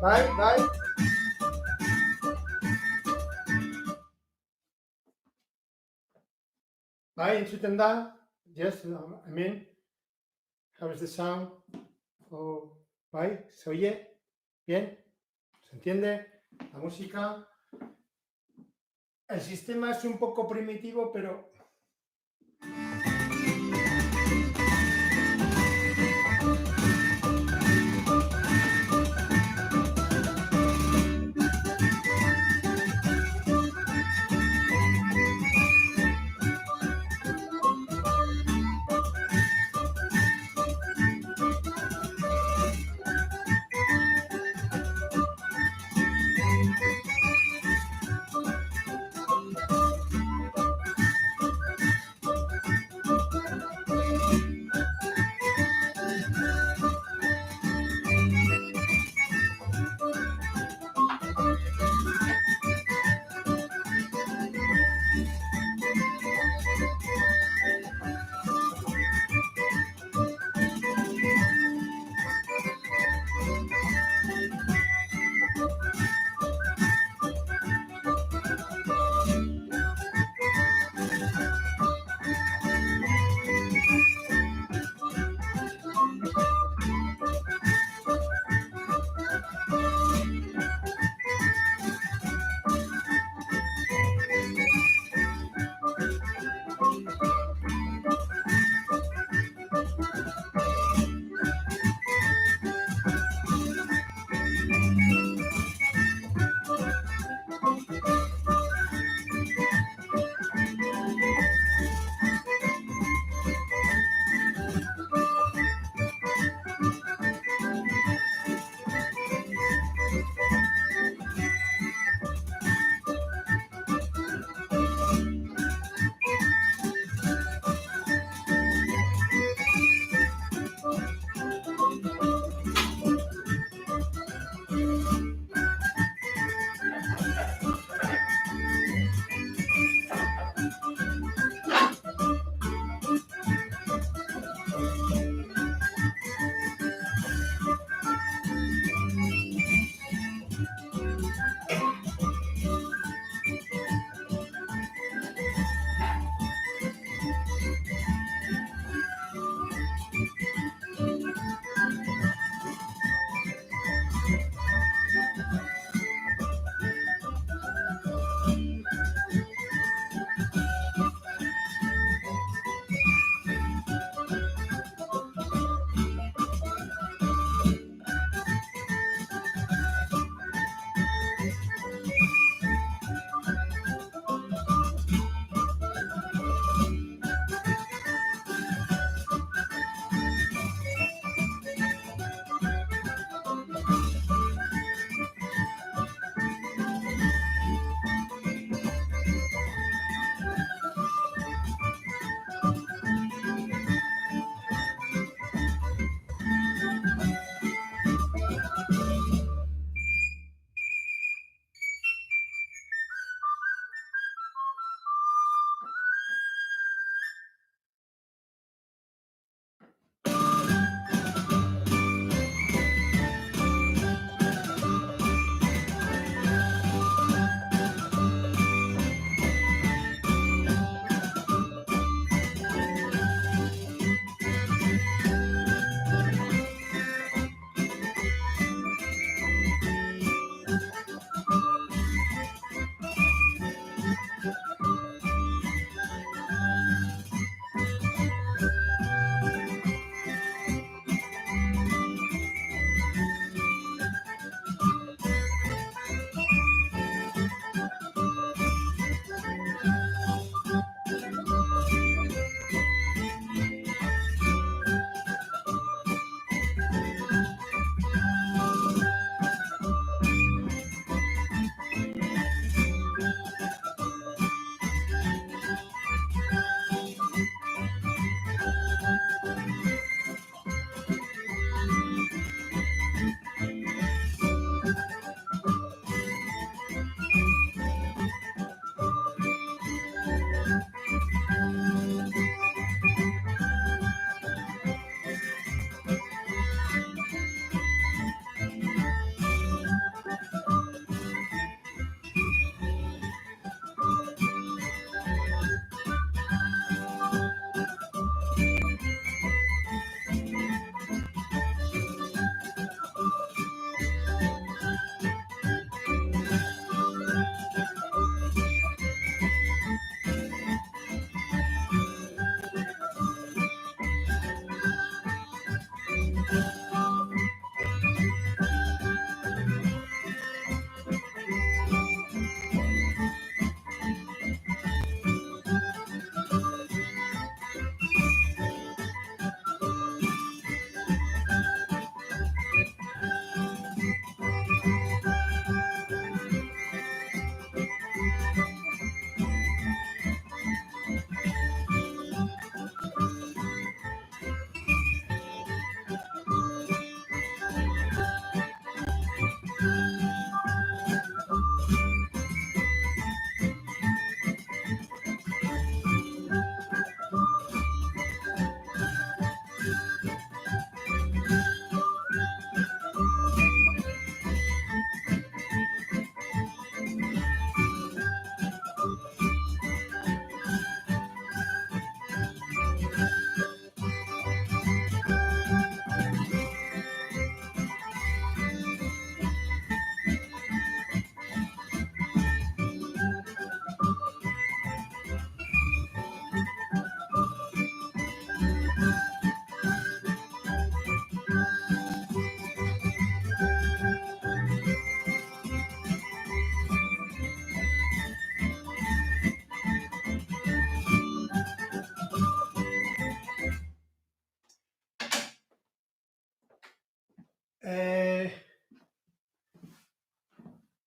Bye, bye. Bye, Enchitenda. Yes, I mean, how is the sound? Oh, bye, ¿se oye? ¿Bien? ¿Se entiende? La música. El sistema es un poco primitivo, pero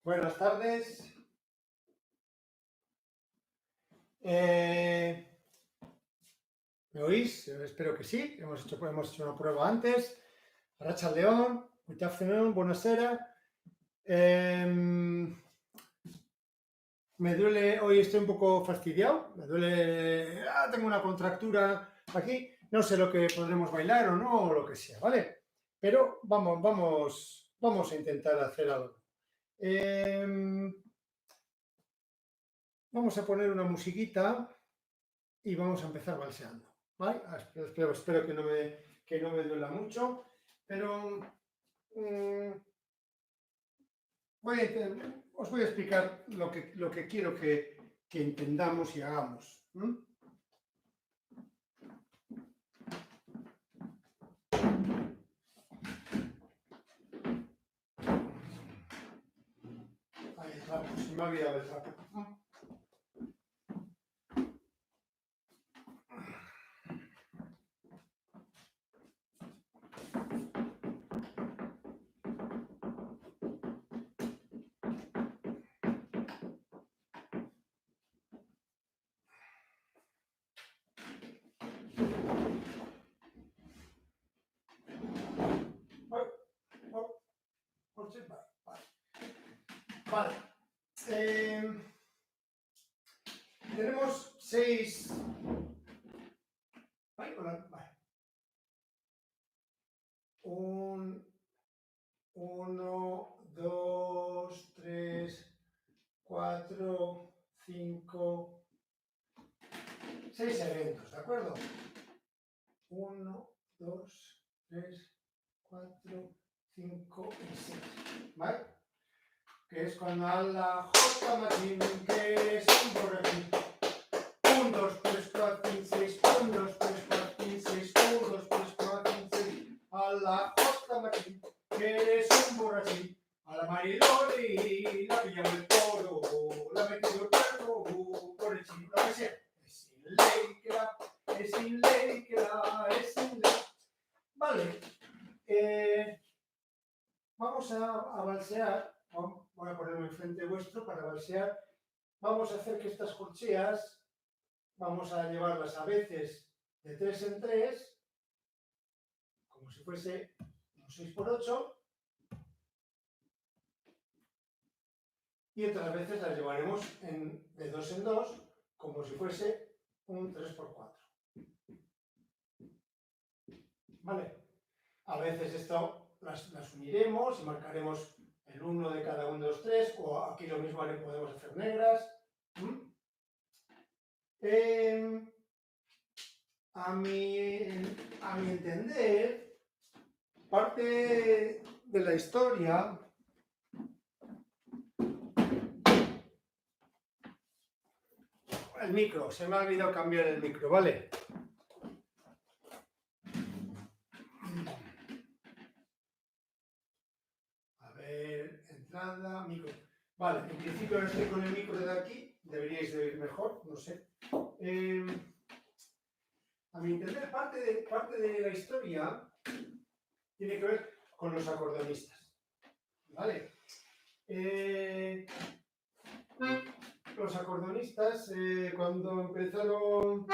Buenas tardes. ¿Me oís? Espero que sí. Hemos hecho una prueba antes. Arracha León, good afternoon, buonasera. Me duele, hoy estoy un poco fastidiado. Me duele, tengo una contractura aquí. No sé lo que podremos bailar o no, o lo que sea, ¿vale? Pero vamos a intentar hacer algo. Vamos a poner una musiquita y vamos a empezar balseando, ¿vale? Espero que no me duela mucho, pero os voy a explicar lo que quiero que entendamos y hagamos. Ahí el trapo, se me ha olvidado el trapo. Vale. Tenemos 6. Vale. 1, 2, 3, 4, 5, 6 eventos, ¿de acuerdo? 1, 2, 3, 4, 5 y 6, ¿vale? Que es cuando a la J Martín, que es un borrachín. 1, 2, 3, 4, 5, 6, 1, 2, 3, 4, 5, 6, 1, 2, 3, 4, 5, 6. A la J Martín, que eres un borrachín. A la Mariloli, la pillamos el toro, la metido el perro, por el chino, lo que sea. Es sin ley que la, es sin ley que la, es sin ley. Vale. Vamos a balsear. Voy a ponerlo enfrente vuestro para balsear. Vamos a hacer que estas corcheas, vamos a llevarlas a veces de 3 en 3, como si fuese un 6×8, y otras veces las llevaremos de 2 en 2, como si fuese un 3×4. ¿Vale? A veces esto las uniremos y marcaremos el 1 de cada 1, 2, 3, o aquí lo mismo podemos hacer negras. A mi entender, parte de la historia el micro, se me ha olvidado cambiar el micro, ¿vale? A ver, entrada, micro. Vale, en principio no estoy con el micro de aquí, deberíais de oír mejor, no sé. A mi entender, parte de la historia tiene que ver con los acordeonistas, ¿vale? Los acordeonistas, cuando empezaron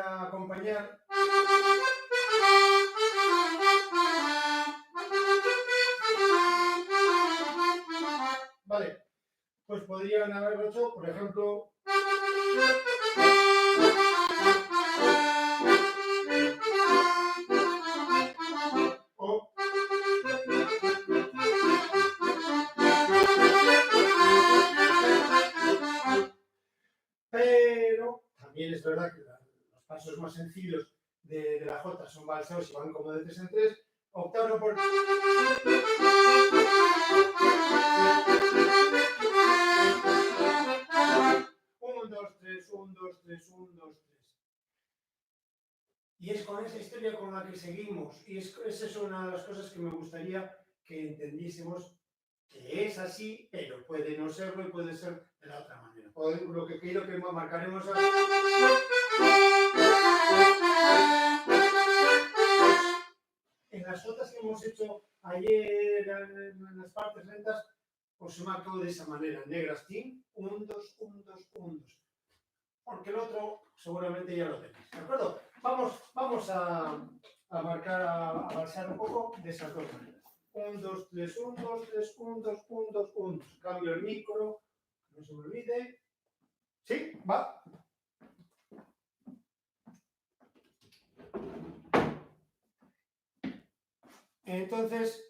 a acompañar, vale, pues podrían haberlo hecho, por ejemplo, pero también es verdad que los pasos más sencillos de la J son valseos y van como de 3 en 3, optaron por 1, 2, 3, 1, 2, 3, 1, 2, 3. Y es con esa historia con la que seguimos. Y esa es una de las cosas que me gustaría que entendiésemos, que es así, pero puede no serlo y puede ser de la otra manera. Lo que quiero que marcaremos es... En las otras ayer en las partes lentas os he marcado de esa manera, negras, tin, 1, 2, 1, 2, 1, 2. Porque el otro seguramente ya lo tenéis, ¿de acuerdo? Vamos a marcar, a avanzar un poco de esas dos maneras. 1, 2, 3, 1, 2, 3, 1, 2, 1, 2, 1, 2. Cambio el micro, no se me olvide. ¿Sí? ¿Va? Entonces,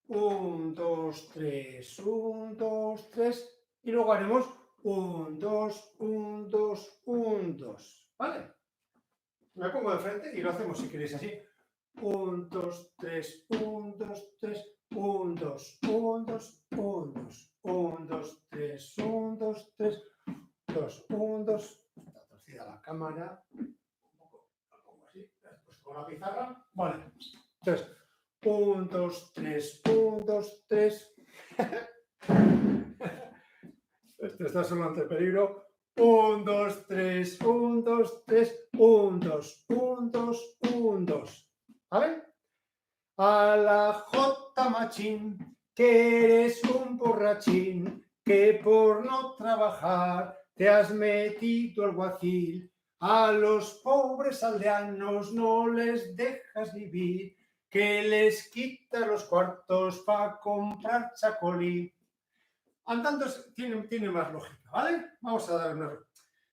1, 2, 3, 1, 2, 3. Y luego haremos 1, 2, 1, 2, 1, 2. ¿Vale? Me pongo de frente y lo hacemos si queréis así. 1, 2, 3, 1, 2, 3, 1, 2, 1, 2, 1, 2, 1, 2, 3, 1, 2, 3, 2, 1, 2. Está torcida la cámara. Un poco, lo pongo así. Después con la pizarra. Vale. Entonces, 1, 2, 3, 1, 2, 3. Este está solo ante peligro. 1, 2, 3, 1, 2, 3, 1, 2, 1, 2, 1, 2. ¿Vale? A la J Machín, que eres un borrachín, que por no trabajar te has metido alguacil. A los pobres aldeanos no les dejas vivir, que les quita los cuartos para comprar chacolí. Andando tiene más lógica, ¿vale? Vamos a dar una...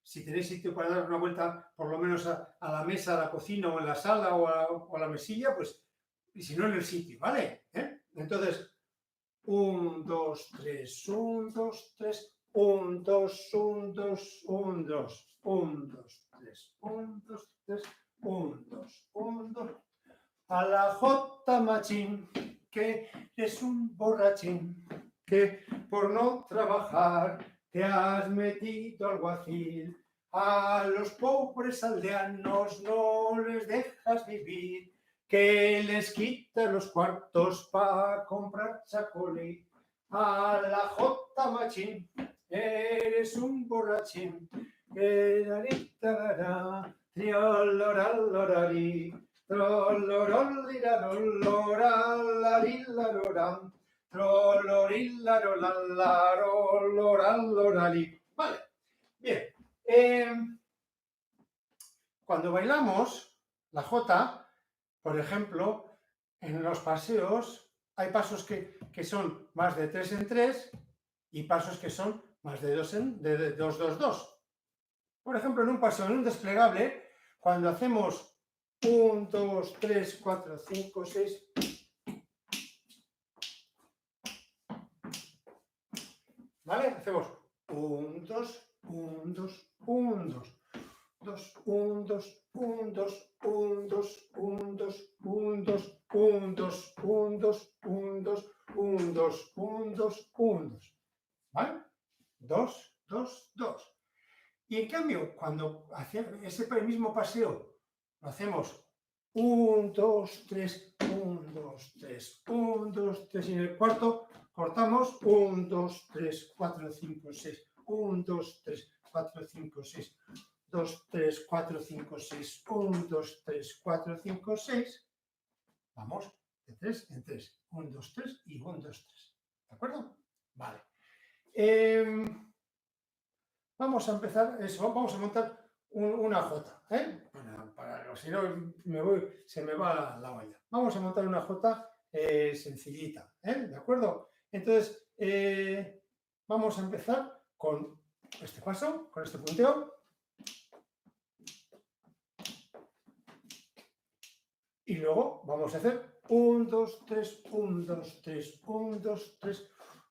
Si tenéis sitio para dar una vuelta, por lo menos a la mesa, a la cocina o en la sala o a la mesilla, pues, y si no en el sitio, ¿vale? Entonces, 1, 2, 3, 1, 2, 3, 1, 2, 1, 2, 1, 2, 1, 2, 3, 1, 2, 3, 1, 2, 1, 2. A la J Machín, que es un borrachín, que por no trabajar te has metido alguacil. A los pobres aldeanos no les dejas vivir, que les quitas los cuartos para comprar chacolí. A la J Machín, eres un borrachín, que dará, trioloralorari. Vale, bien. Cuando bailamos la Jota, por ejemplo, en los paseos hay pasos que son más de 3 en 3 y pasos que son más de 2 en 2, 2, 2. Por ejemplo, en un paseo, en un desplegable, cuando hacemos 1, 2, 3, 4, 5, 6. ¿Vale? Hacemos 1, 2, 1, 2, 1, 2. 2, 1, 2, 1, 2, 1, 2, 1, 2, 1, 2, 1, 2, 1, 2, 1, 2, 1, 2, 1, 2, 1, 2. ¿Vale? 2, 2, 2. Y en cambio, cuando hacemos ese mismo paseo, lo hacemos 1, 2, 3, 1, 2, 3, 1, 2, 3 y en el cuarto cortamos 1, 2, 3, 4, 5, 6, 1, 2, 3, 4, 5, 6, 2, 3, 4, 5, 6, 1, 2, 3, 4, 5, 6. Vamos de 3 en 3. 1, 2, 3 y 1, 2, 3. ¿De acuerdo? Vale. Vamos a empezar eso, vamos a montar una J, si no se me va la olla. Vamos a montar una J sencillita, ¿de acuerdo? Entonces, vamos a empezar con este paso, con este punteo. Y luego vamos a hacer 1, 2, 3, 1, 2, 3, 1, 2, 3,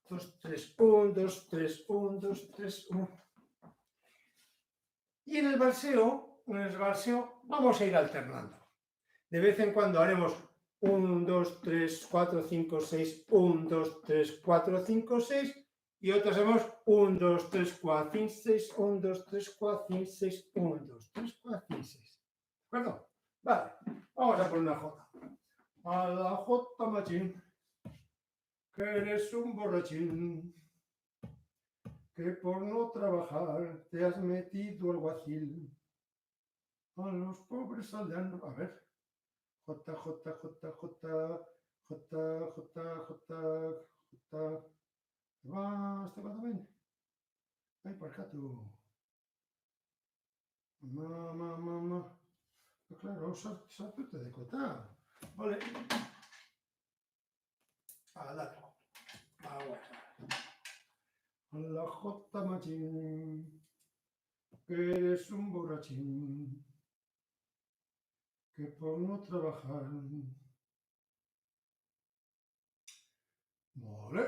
2, 3, 1, 2, 3, 1, 2, 3, 1. Y en el valseo vamos a ir alternando. De vez en cuando haremos 1, 2, 3, 4, 5, 6, 1, 2, 3, 4, 5, 6 y otros hacemos 1, 2, 3, 4, 5, 6, 1, 2, 3, 4, 5, 6, 1, 2, 3, 4, 5, 6. ¿De acuerdo? Vale, vamos a poner una J. A la J Machín, que eres un borrachín, que por no trabajar te has metido alguacil. A los pobres aldeanos, a ver, J, J, J, J, J, J, J, J. ¿Te vas? ¿Te va también? Ay, por acá tú. Mamá. Claro, salpete de cotá. Vale. A la ahora. A la J machín. Que eres un borrachín. Que por no trabajar. Vale.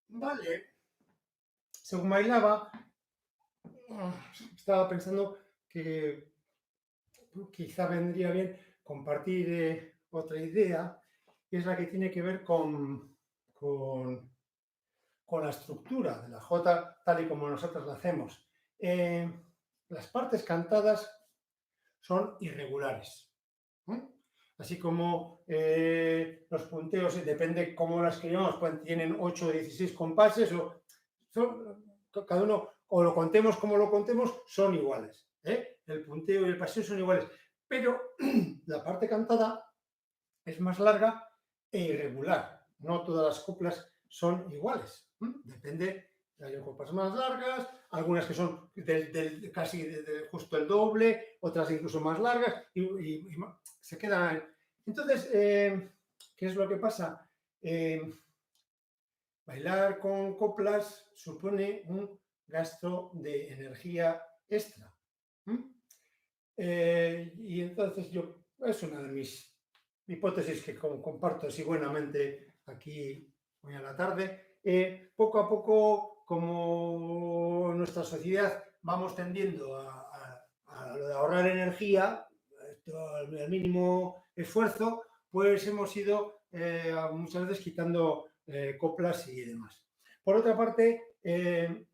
Vale. Según bailaba, estaba pensando que quizá vendría bien compartir otra idea, que es la que tiene que ver con la estructura de la J tal y como nosotros la hacemos. Las partes cantadas son irregulares. Así como los punteos, depende cómo las escribamos, pues tienen 8 o 16 compases, cada uno, o lo contemos como lo contemos, son iguales. El punteo y el paseo son iguales. Pero la parte cantada es más larga e irregular. No todas las coplas son iguales. Depende, hay copas más largas, algunas que son casi justo el doble, otras incluso más largas, y se quedan. Entonces, ¿qué es lo que pasa? Bailar con coplas supone un gasto de energía extra. Y entonces es una de mis hipótesis que comparto así buenamente aquí hoy a la tarde. Poco a poco, como nuestra sociedad vamos tendiendo a lo de ahorrar energía, al mínimo esfuerzo, pues hemos ido muchas veces quitando coplas y demás. Por otra parte,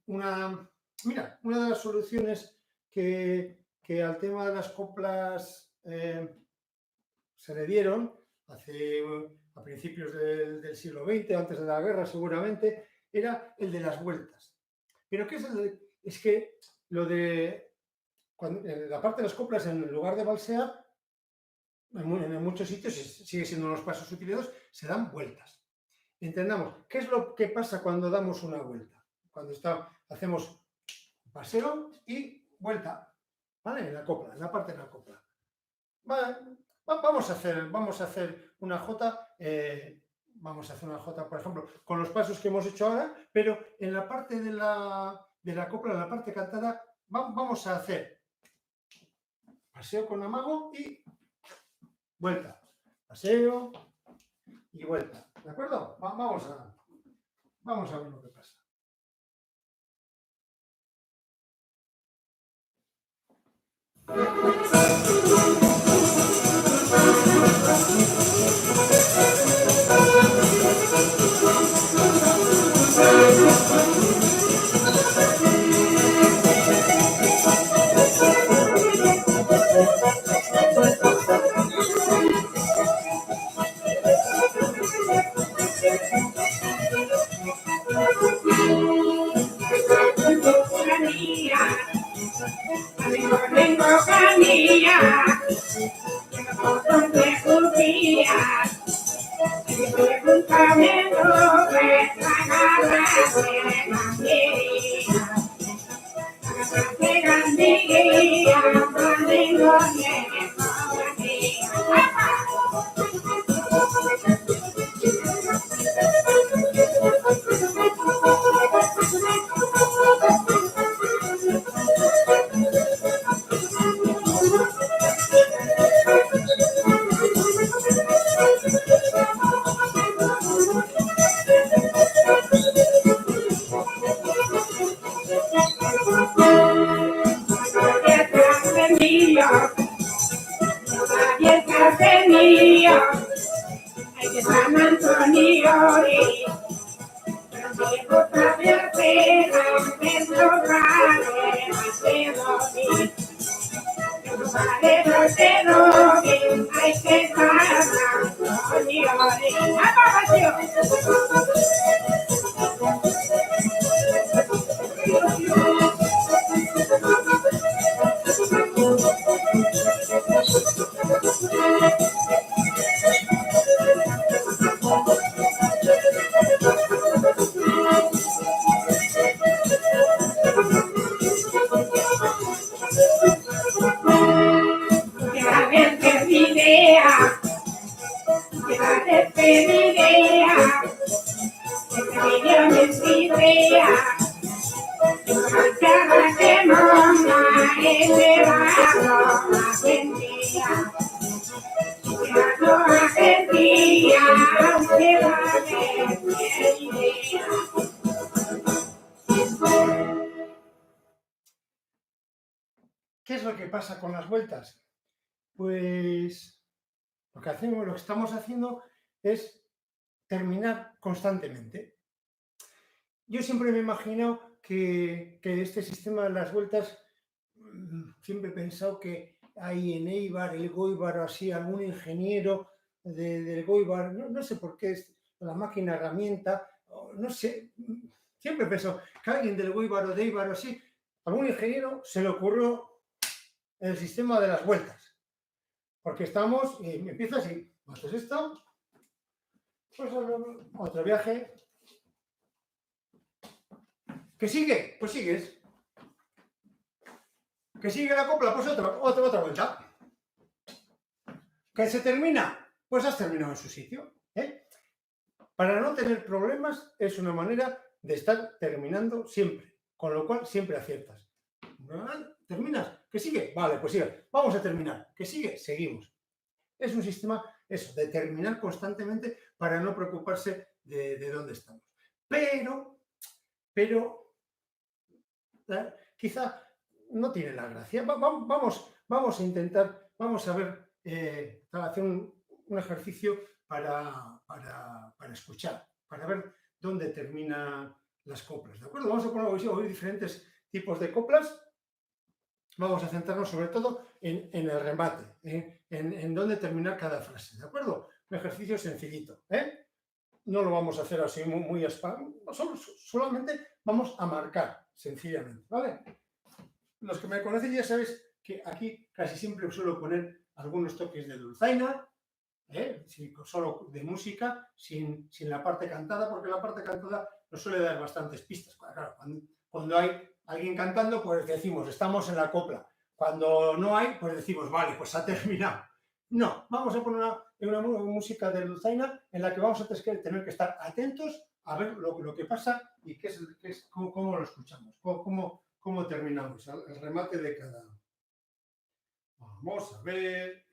una de las soluciones que al tema de las coplas se le dieron a principios del siglo XX, antes de la guerra seguramente, era el de las vueltas. Pero ¿qué es es que lo de la parte de las coplas, en lugar de valsear, en muchos sitios sigue siendo los pasos utilizados, se dan vueltas. Entendamos, ¿qué es lo que pasa cuando damos una vuelta? Cuando hacemos paseo y vuelta, ¿vale? En la copla, en la parte de la copla. Vale, vamos a hacer una J, por ejemplo, con los pasos que hemos hecho ahora, pero en la parte de la copla, en la parte cantada, vamos a hacer paseo con amago y vuelta. Paseo y vuelta. ¿De acuerdo? Vamos a ver lo que pasa. ¿Qué es lo que pasa con las vueltas? Pues lo que estamos haciendo es terminar constantemente. Yo siempre me he imaginado que este sistema de las vueltas, siempre he pensado que hay en Eibar, el Goibar o así, algún ingeniero del Goibar, no sé por qué es la máquina herramienta, no sé, siempre he pensado que alguien del Goibar o de Eibar o así, algún ingeniero se le ocurrió el sistema de las vueltas. Porque estamos, y empieza así, haces esto, pues otro viaje. ¿Que sigue? Pues sigues. ¿Que sigue la copla? Pues otra vuelta. ¿Que se termina? Pues has terminado en su sitio. Para no tener problemas es una manera de estar terminando siempre, con lo cual siempre aciertas. ¿Terminas? ¿Que sigue? Vale, pues sigue. Vamos a terminar. ¿Que sigue? Seguimos. Es un sistema, eso, de terminar constantemente para no preocuparse de dónde estamos. Pero, quizá no tiene la gracia. Vamos a intentar, vamos a ver, hacer un ejercicio para escuchar, para ver dónde terminan las coplas, ¿de acuerdo? Vamos a oír diferentes tipos de coplas. Vamos a centrarnos sobre todo en el remate, en dónde terminar cada frase, ¿de acuerdo? Un ejercicio sencillito, No lo vamos a hacer así muy spam, solamente vamos a marcar, sencillamente, ¿vale? Los que me conocen ya sabéis que aquí casi siempre suelo poner algunos toques de dulzaina, solo de música, sin la parte cantada, porque la parte cantada nos suele dar bastantes pistas. Claro, cuando hay alguien cantando, pues decimos, estamos en la copla. Cuando no hay, pues decimos, vale, pues ha terminado. No, vamos a poner una música de dulzaina en la que vamos a tener que estar atentos a ver lo que pasa y cómo lo escuchamos, cómo terminamos, el remate de cada... Vamos a ver...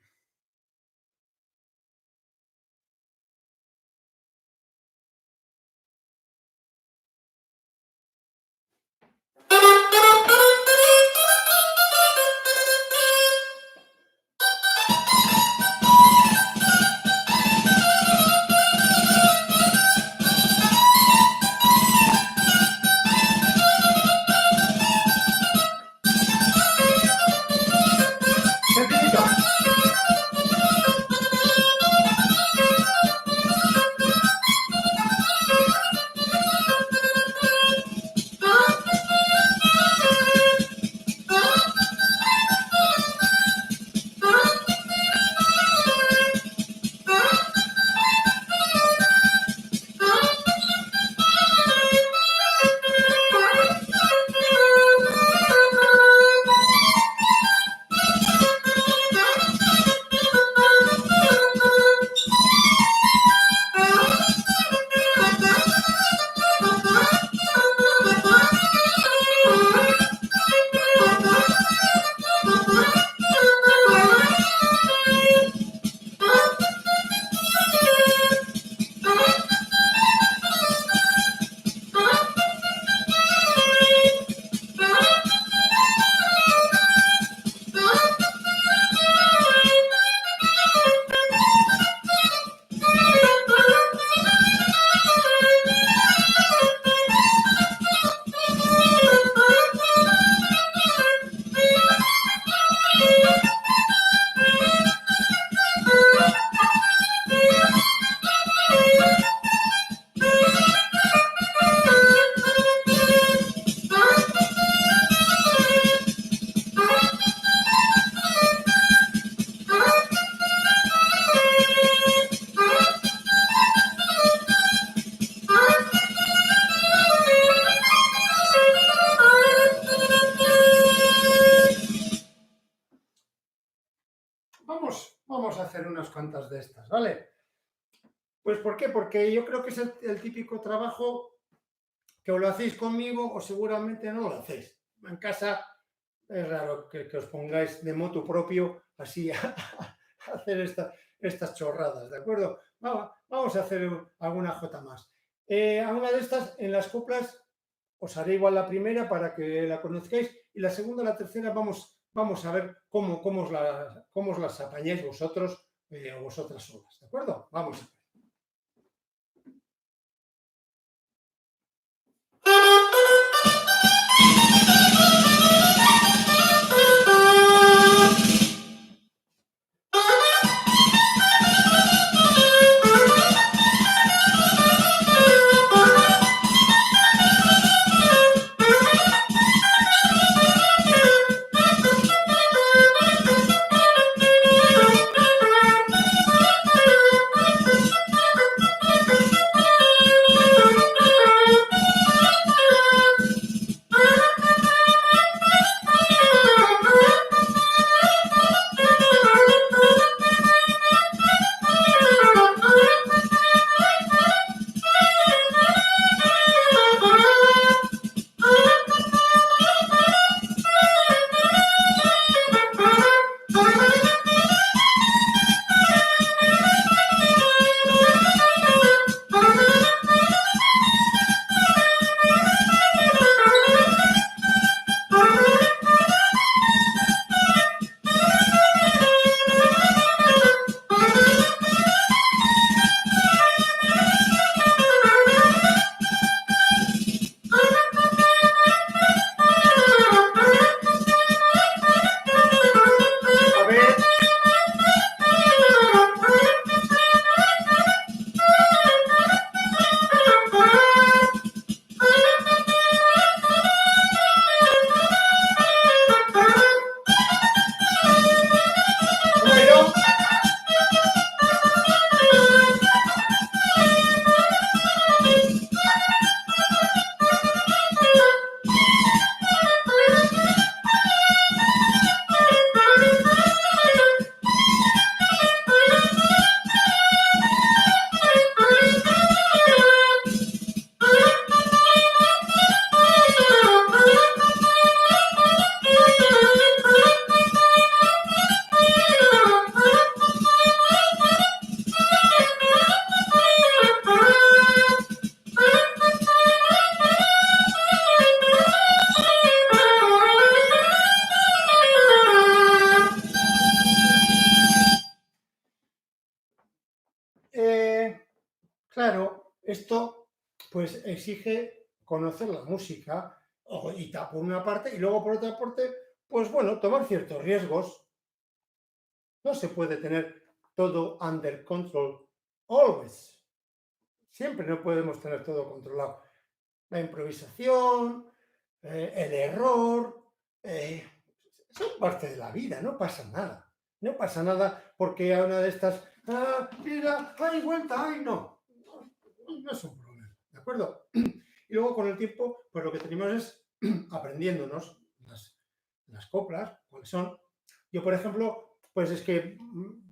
Vamos a hacer unas cuantas de estas, ¿vale? Pues ¿por qué? Porque yo creo que es el típico trabajo que o lo hacéis conmigo o seguramente no lo hacéis. En casa es raro que os pongáis de motu propio así a hacer estas chorradas, ¿de acuerdo? Vamos a hacer alguna jota más. A una de estas, en las coplas, os haré igual la primera para que la conozcáis y la segunda, la tercera, vamos a ver cómo os las apañáis vosotros o vosotras solas, ¿de acuerdo? Vamos a ver. Claro, esto pues exige conocer la música y por una parte y luego por otra parte, pues bueno, tomar ciertos riesgos. No se puede tener todo under control always. Siempre no podemos tener todo controlado. La improvisación, el error, son parte de la vida, no pasa nada. No pasa nada porque a una de estas, mira, hay vuelta, ay, no. No es un problema, ¿de acuerdo? Y luego con el tiempo, pues lo que tenemos es aprendiéndonos las coplas, cuáles son. Yo, por ejemplo, pues es que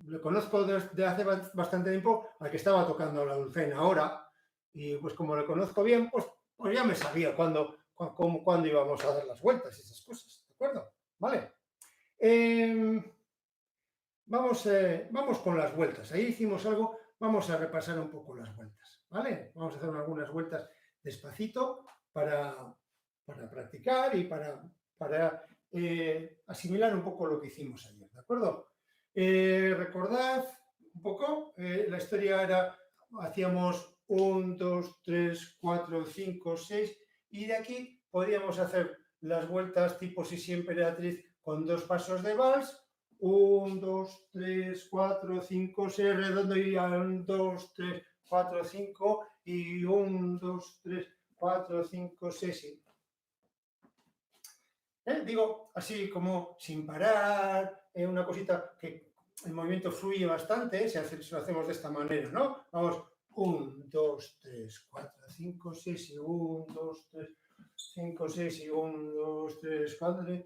le conozco desde hace bastante tiempo al que estaba tocando la dulzaina ahora, y pues como le conozco bien, pues ya me sabía cuándo íbamos a dar las vueltas y esas cosas, ¿de acuerdo? ¿Vale? Vamos con las vueltas. Ahí hicimos algo, vamos a repasar un poco las vueltas, ¿vale? Vamos a hacer algunas vueltas despacito para practicar y para asimilar un poco lo que hicimos ayer, ¿de acuerdo? Recordad un poco, la historia era, hacíamos 1, 2, 3, 4, 5, 6 y de aquí podíamos hacer las vueltas tipo si siempre Beatriz con 2 pasos de vals, 1, 2, 3, 4, 5, 6, redondo y 1, 2, 3, 4, 5 y 1, 2, 3, 4, 5, 6. Digo, así como sin parar, una cosita que el movimiento fluye bastante, si lo hacemos de esta manera, ¿no? Vamos, 1, 2, 3, 4, 5, 6 y 1, 2, 3, 5, 6 y 1, 2, 3, 4,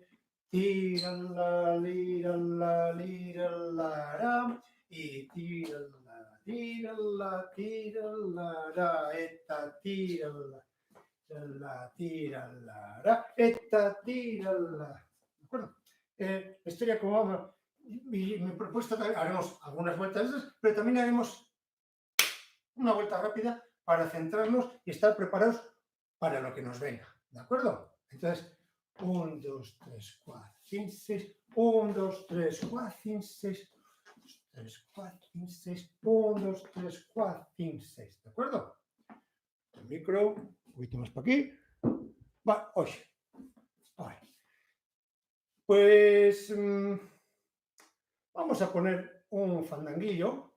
tirala, lirala, lirala, y tirala, tirala, tirala, eta, tirala. ¿De acuerdo? La historia como vamos, y me he propuesto que haremos algunas vueltas de esas, pero también haremos una vuelta rápida para centrarnos y estar preparados para lo que nos venga. ¿De acuerdo? Entonces, 1, 2, 3, 4, 5, 6, 1, 2, 3, 4, 5, 6, 3, 4, 5, 6, 1, 2, 3, 4, 5, 6. ¿De acuerdo? El micro, un poquito más para aquí. Va, oye. Vale. Pues vamos a poner un fandanguillo,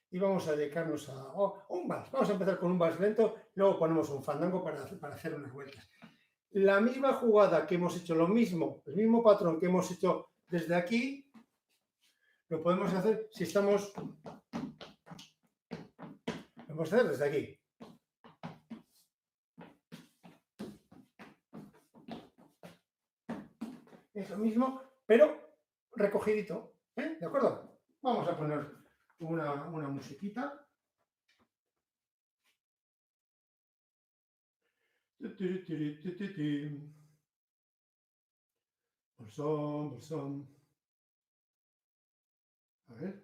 y vamos a dedicarnos a un vals. Vamos a empezar con un vals lento, luego ponemos un fandango para hacer unas vueltas. La misma jugada que hemos hecho, el mismo patrón que hemos hecho desde aquí, lo podemos hacer si estamos... Lo podemos hacer desde aquí. Es lo mismo, pero recogidito, ¿de acuerdo? Vamos a poner una musiquita. Bolsón, bolsón. A ver.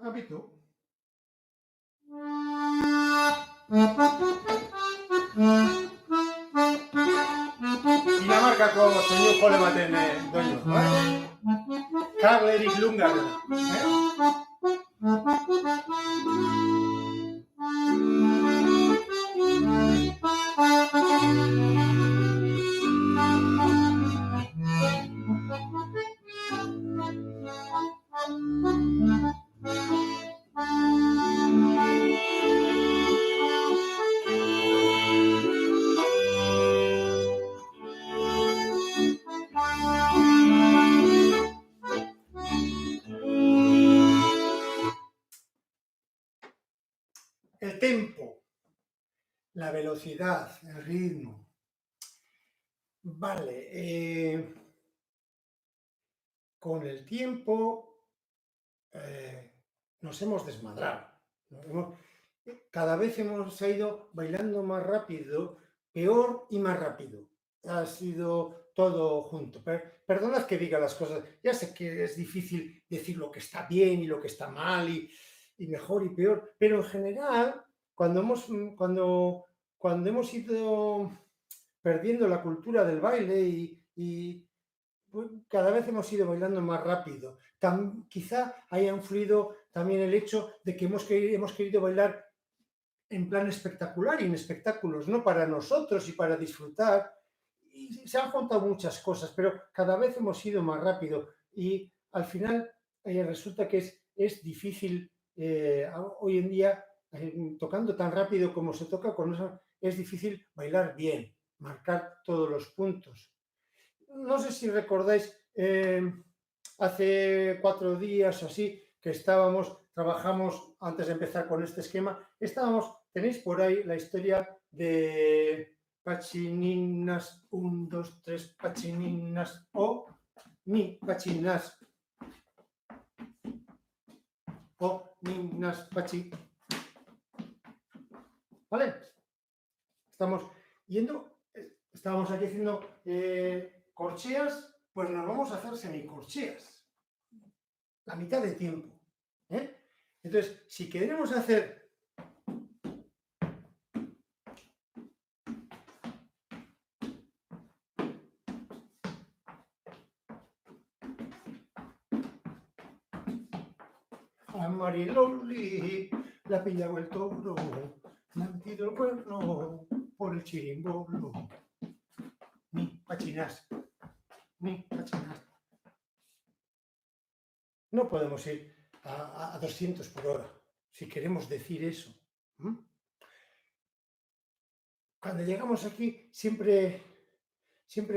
Hábito. Dinamarkako soinu jole baten doinu. Karl Erik Lundgren. El tempo, la velocidad, el ritmo. Vale, con el tiempo nos hemos desmadrado. Cada vez hemos ido bailando más rápido, peor y más rápido. Ha sido todo junto. Perdonad que diga las cosas. Ya sé que es difícil decir lo que está bien y lo que está mal y mejor y peor, pero en general, cuando hemos ido perdiendo la cultura del baile y cada vez hemos ido bailando más rápido. Quizá haya influido también el hecho de que hemos querido bailar en plan espectacular y en espectáculos, ¿no? Para nosotros y para disfrutar. Y se han juntado muchas cosas, pero cada vez hemos ido más rápido y al final resulta que es difícil hoy en día, tocando tan rápido como se toca con eso, es difícil bailar bien, marcar todos los puntos. No sé si recordáis, hace 4 días o así, que trabajamos, antes de empezar con este esquema, tenéis por ahí la historia de pachininas, 1, 2, 3, pachininas, o ni pachinas, o ninas, pachi. ¿Vale? Estábamos aquí haciendo corcheas, pues nos vamos a hacer semicorcheas, la mitad de tiempo. Entonces, si queremos hacer a Mariloli, la ha pillado el toro, le ha metido el cuerno por el chirimbolo. Ni pachinas, ni pachinas. No podemos ir a 200 por hora, si queremos decir eso. Cuando llegamos aquí, siempre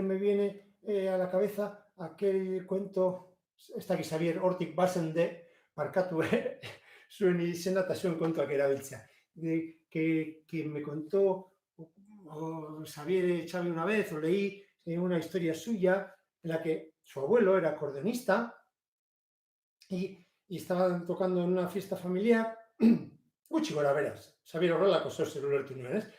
me viene a la cabeza aquel cuento, está aquí Xavier Hortik Basende, barkatu zuen izena eta zuen kontuak erabiltzea, que me contó Xavier Xavi una vez, o leí una historia suya en la que su abuelo era acordeonista y estaban tocando en una fiesta familiar, gutxi gora beraz, Xavier horrelako zer ulertu nuen, ez?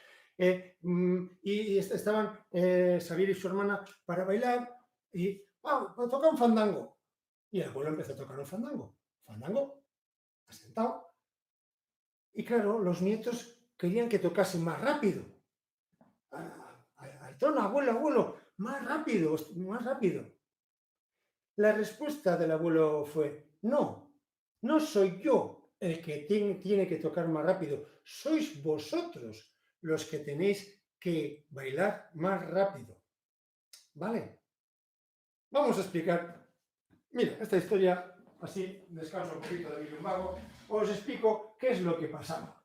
Y estaban Xavier y su hermana para bailar y toca un fandango. Y el abuelo empezó a tocar un fandango, asentado. Y claro, los nietos querían que tocase más rápido. Al tono, abuelo, más rápido, más rápido. La respuesta del abuelo fue, no soy yo el que tiene que tocar más rápido, sois vosotros los que tenéis que bailar más rápido. ¿Vale? Vamos a explicar. Mira, esta historia, así, descanso un poquito de mi lumbago, os explico qué es lo que pasaba.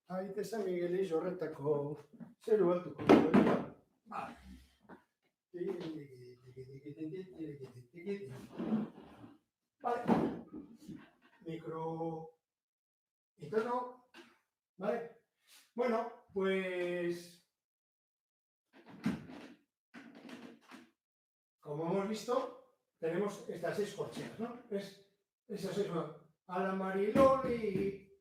Aite San Miguel y horretako zeru altuko duela. Vale. Vale. Micro y tono. Vale. Bueno, pues como hemos visto, tenemos estas 6 corcheas, ¿no? Esas 6 son a la Mariloli,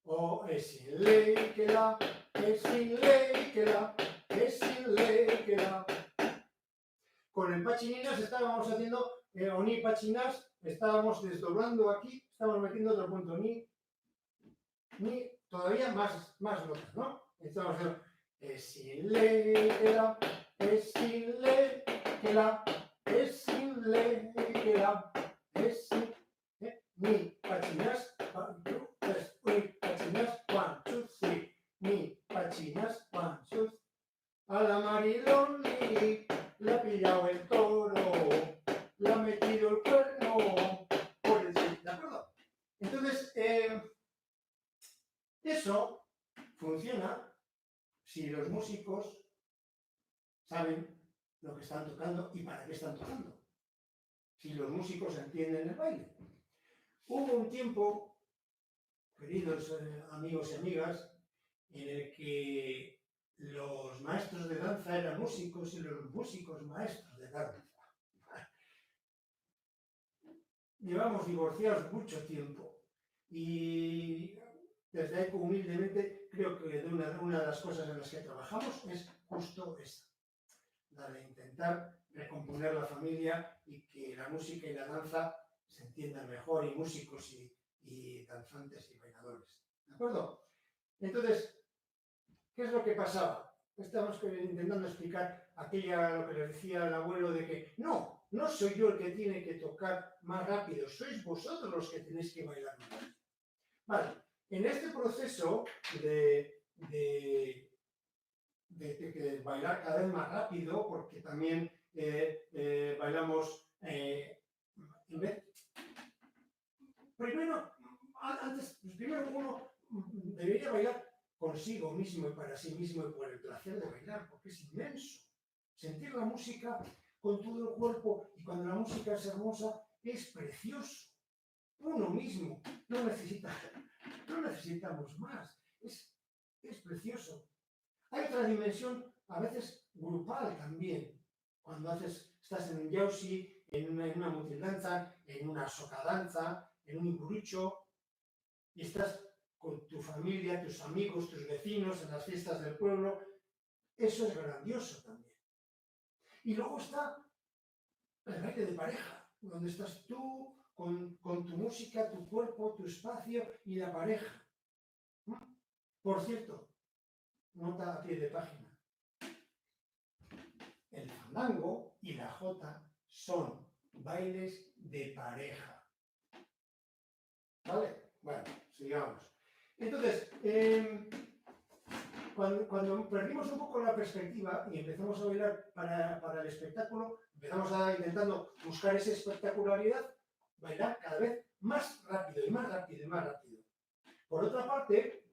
o es sin ley que la, es sin ley que la, es sin ley que la. Con el pachininas estábamos haciendo, o ni pachinas, estábamos desdoblando aquí, estamos metiendo otro punto, ni, todavía más notas, ¿no? Estamos haciendo, es sin ley que la, es sin ley que la, es sin ley que la, es sin, ni pachinas, 1, 2, 3, ni pachinas, 1, 2, 3, ni pachinas, 1, 2, a la Mariloli le ha pillado el toro, le ha metido el cuerno por el sí, ¿de acuerdo? Entonces, eso funciona si los músicos saben lo que están tocando y para qué están tocando. Si los músicos entienden el baile. Hubo un tiempo, queridos amigos y amigas, en el que los maestros de danza eran músicos y los músicos maestros de danza. Llevamos divorciados mucho tiempo y desde ahí humildemente creo que una de las cosas en las que trabajamos es justo esta, la de intentar recomponer la familia y que la música y la danza se entiendan mejor, y músicos y danzantes y bailadores. ¿De acuerdo? Entonces, ¿Qué es lo que pasaba? Estamos intentando explicar lo que les decía el abuelo de que no soy yo el que tiene que tocar más rápido, sois vosotros los que tenéis que bailar más rápido. Vale, en este proceso de bailar cada vez más rápido, porque también bailamos primero uno debería bailar consigo mismo y para sí mismo y por el placer de bailar, porque es inmenso. Sentir la música con todo el cuerpo y cuando la música es hermosa es precioso. Uno mismo no necesitamos más. Es precioso. Hay otra dimensión, a veces grupal también. Cuando estás en un yausi, en una multidanza, en una socadanza, en un imburucho, y estás con tu familia, tus amigos, tus vecinos, en las fiestas del pueblo, eso es grandioso también. Y luego está el baile de pareja, donde estás tú con tu música, tu cuerpo, tu espacio y la pareja. Por cierto, nota a pie de página. El fandango y la jota son bailes de pareja. ¿Vale? Bueno, sigamos. Entonces, cuando perdimos un poco la perspectiva y empezamos a bailar para el espectáculo, empezamos intentando buscar esa espectacularidad, bailar cada vez más rápido y más rápido y más rápido. Por otra parte,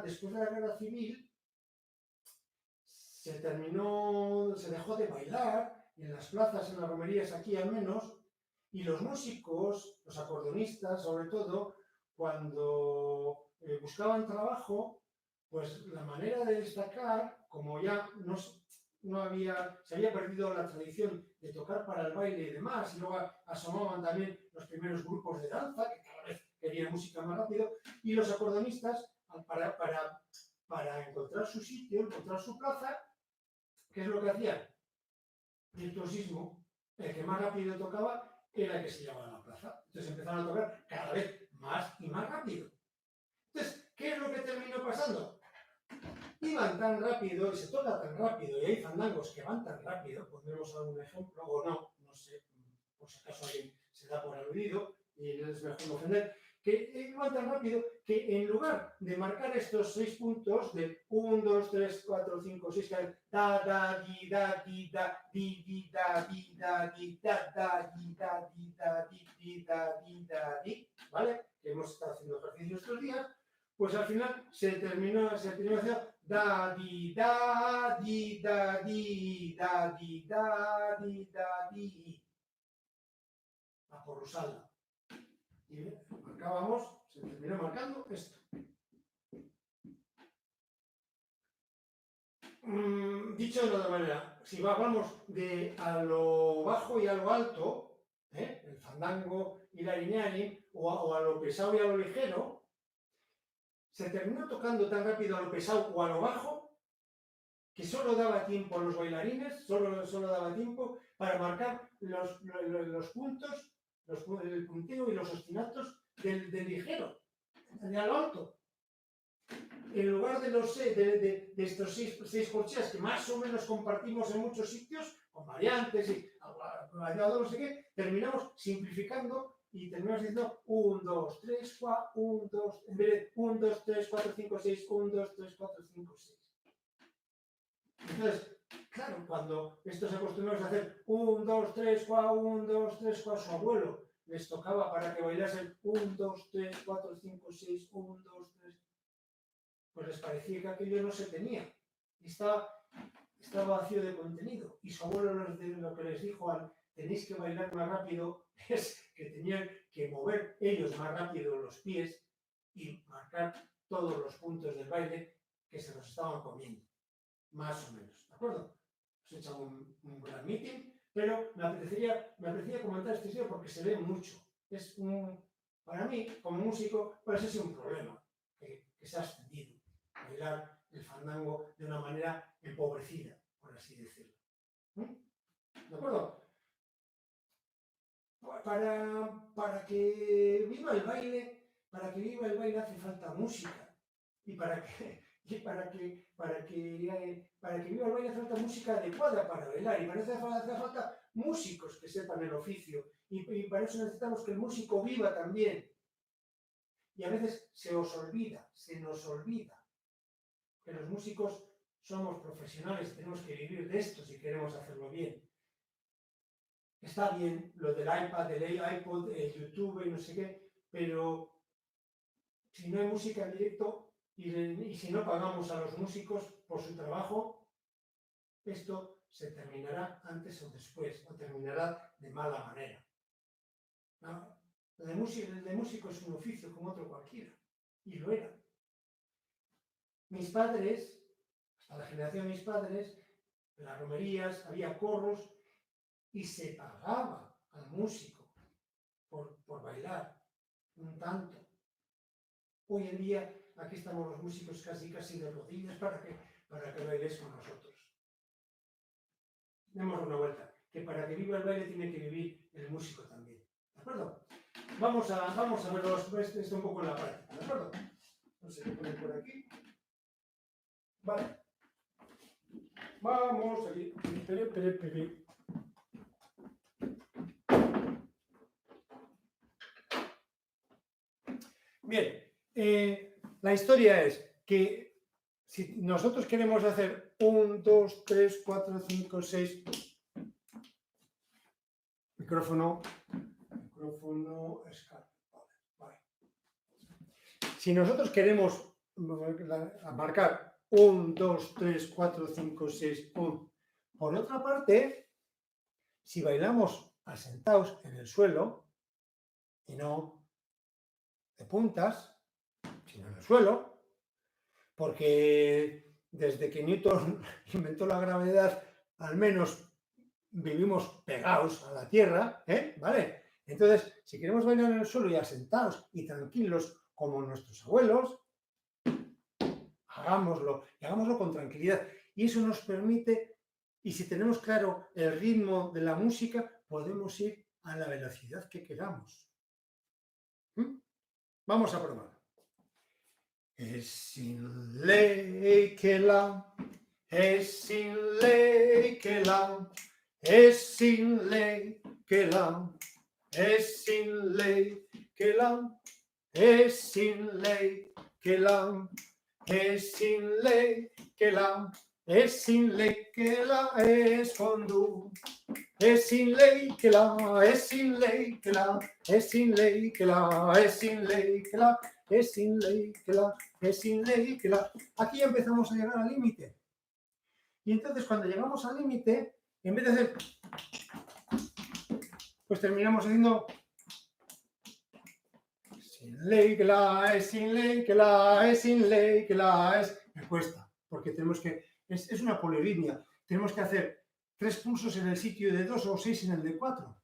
después de la guerra civil, se dejó de bailar en las plazas, en las romerías, aquí al menos, y los músicos, los acordeonistas sobre todo, cuando buscaban trabajo, pues la manera de destacar, como ya se había perdido la tradición de tocar para el baile y demás, y luego asomaban también los primeros grupos de danza, que cada vez querían música más rápido, y los acordeonistas, para encontrar su sitio, encontrar su plaza, ¿qué es lo que hacían? Virtuosismo. El que más rápido tocaba era el que se llevaba a la plaza. Entonces empezaron a tocar cada vez más y más rápido. Entonces, ¿qué es lo que terminó pasando? Iban tan rápido y se toca tan rápido y hay fandangos que van tan rápido, pondremos algún ejemplo o no sé, por si acaso alguien se da por aludido y es mejor no ofender, que van tan rápido que en lugar de marcar estos 6 puntos de 1, 2, 3, 4, 5, 6, da, di, da, di, da, di, da, di, da, di, da, di, da, di, da, di, da, di, ¿vale? Que hemos estado haciendo ejercicios estos días, pues al final se terminó haciendo da, di, da, di, da, di, da, di, da, di, da, di. La porrusalda. Y se terminó marcando esto. Dicho de otra manera, si vamos a lo bajo y a lo alto, el fandango y la lineari, o a lo pesado y a lo ligero, se terminó tocando tan rápido a lo pesado o a lo bajo que solo daba tiempo a los bailarines, solo daba tiempo para marcar los puntos, el punteo y los ostinatos del ligero, de a lo alto. En lugar de estos seis corcheas que más o menos compartimos en muchos sitios, con variantes y no sé qué, terminamos simplificando y terminamos diciendo 1, 2, 3, 4, 1, 2, en vez de 1, 2, 3, 4, 5, 6, 1, 2, 3, 4, 5, 6. Entonces, claro, cuando estos acostumbrados a hacer 1, 2, 3, 4, 1, 2, 3, 4, su abuelo les tocaba para que bailasen 1, 2, 3, 4, 5, 6, 1, 2, 3, pues les parecía que aquello no se tenía. Estaba vacío de contenido. Y su abuelo lo que les dijo tenéis que bailar más rápido es que tenían que mover ellos más rápido los pies y marcar todos los puntos del baile que se los estaban comiendo. Más o menos, ¿de acuerdo? Os he echado un gran meeting, pero me apetecía comentar este video porque se ve mucho. Para mí, como músico, parece ser un problema que se ha extendido. Bailar el fandango de una manera empobrecida, por así decirlo. ¿De acuerdo? Para que viva el baile hace falta música. Y para que Y para que viva el baile hace falta música adecuada para bailar, y para eso hace falta músicos que sepan el oficio, y para eso necesitamos que el músico viva también. Y a veces se nos olvida que los músicos somos profesionales, tenemos que vivir de esto si queremos hacerlo bien. Está bien lo del iPad, del iPod, YouTube y no sé qué, pero si no hay música en directo y si no pagamos a los músicos por su trabajo, esto se terminará antes o después, o terminará de mala manera. ¿No? El de músico es un oficio como otro cualquiera, y lo era. Mis padres, hasta la generación de mis padres, en las romerías había corros y se pagaba al músico por bailar un tanto. Hoy en día, aquí estamos los músicos casi de rodillas para que bailes con nosotros. Demos una vuelta, que para que viva el baile tiene que vivir el músico también. ¿De acuerdo? Vamos a verlo esto un poco en la práctica. ¿De acuerdo? No sé qué poner por aquí. Vale. Vamos aquí. Bien, la historia es que si nosotros queremos hacer 1, 2, 3, 4, 5, 6... Micrófono, escala. Vale. Si nosotros queremos marcar 1, 2, 3, 4, 5, 6, 1. Por otra parte, si bailamos asentados en el suelo, y no de puntas, sino en el suelo, porque desde que Newton inventó la gravedad, al menos vivimos pegados a la tierra, ¿vale? Entonces, si queremos bailar en el suelo y asentados y tranquilos como nuestros abuelos, hagámoslo, y hagámoslo con tranquilidad. Y eso nos permite, y si tenemos claro el ritmo de la música, podemos ir a la velocidad que queramos. Vamos a probar. Es sin ley que la, es sin ley que la, es sin ley que la, es sin ley que la, es sin ley que la, es sin ley que la, es sin ley que la es fondú. Es sin ley que la, es sin ley que la, es sin ley que la, es sin ley que la, es sin ley que la, es sin ley que la. Aquí empezamos a llegar al límite. Y entonces cuando llegamos al límite, en vez de hacer, pues terminamos haciendo sin ley que la, es sin ley que la, es sin ley que la, es. Me cuesta, porque tenemos que, es una polirritmia. Tenemos que hacer 3 pulsos en el sitio de 2 o 6 en el de 4.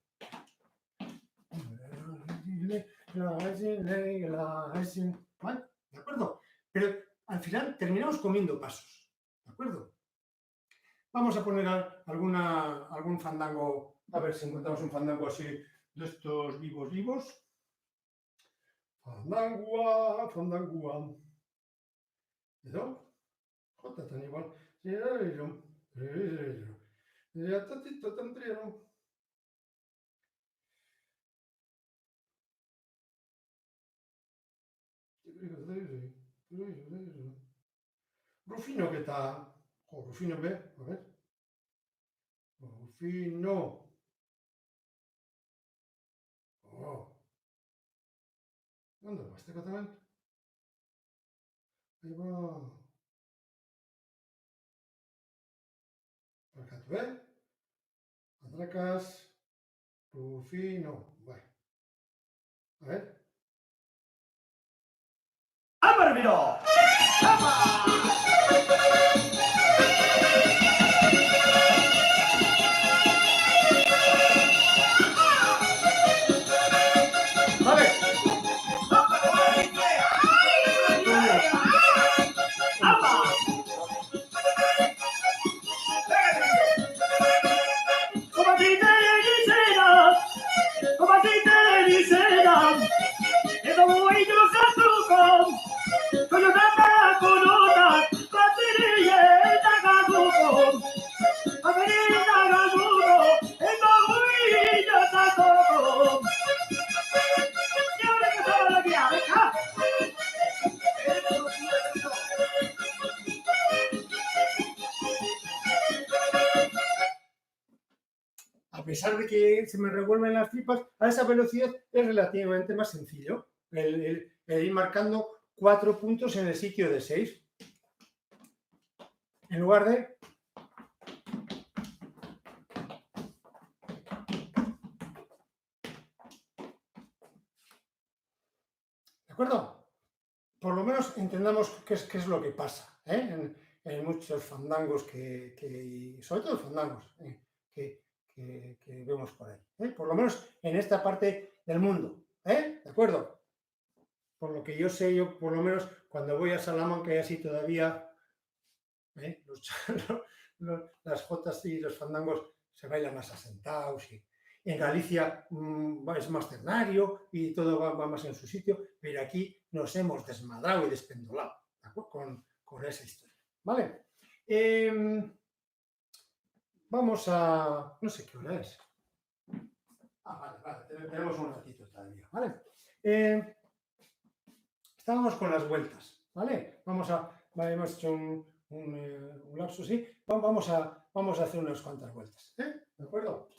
¿Vale? ¿De acuerdo? Pero al final terminamos comiendo pasos. ¿De acuerdo? Vamos a poner algún fandango, a ver si encontramos un fandango así de estos vivos. Fandangua. ¿No? Jota, tan igual. Ya tatito tan triero. Rufino, ¿qué tal? Rufino, ve, a ver. Rufino. Oh. ¿Dónde va este catalán? Ahí va. Acá, ¿tú ves? Atracas. Rufino. Vale. A ver. ¡Ámbarmiro! Vale. Come pesar de que se me revuelven las tripas, a esa velocidad es relativamente más sencillo el ir marcando 4 puntos en el sitio de 6. En lugar de... ¿De acuerdo? Por lo menos entendamos qué es lo que pasa en muchos fandangos sobre todo fandangos que vemos por ahí. Por lo menos en esta parte del mundo. ¿De acuerdo? Por lo que yo sé, yo por lo menos cuando voy a Salamanca y así todavía las jotas y los fandangos se bailan más asentados. Y en Galicia es más ternario y todo va más en su sitio, pero aquí nos hemos desmadrado y despendolado con esa historia. ¿Vale? Vamos a... no sé qué hora es. Vale, tenemos un ratito todavía, ¿vale? Estábamos con las vueltas, ¿vale? Hemos hecho un lapso, sí. Vamos a hacer unas cuantas vueltas, ¿de acuerdo?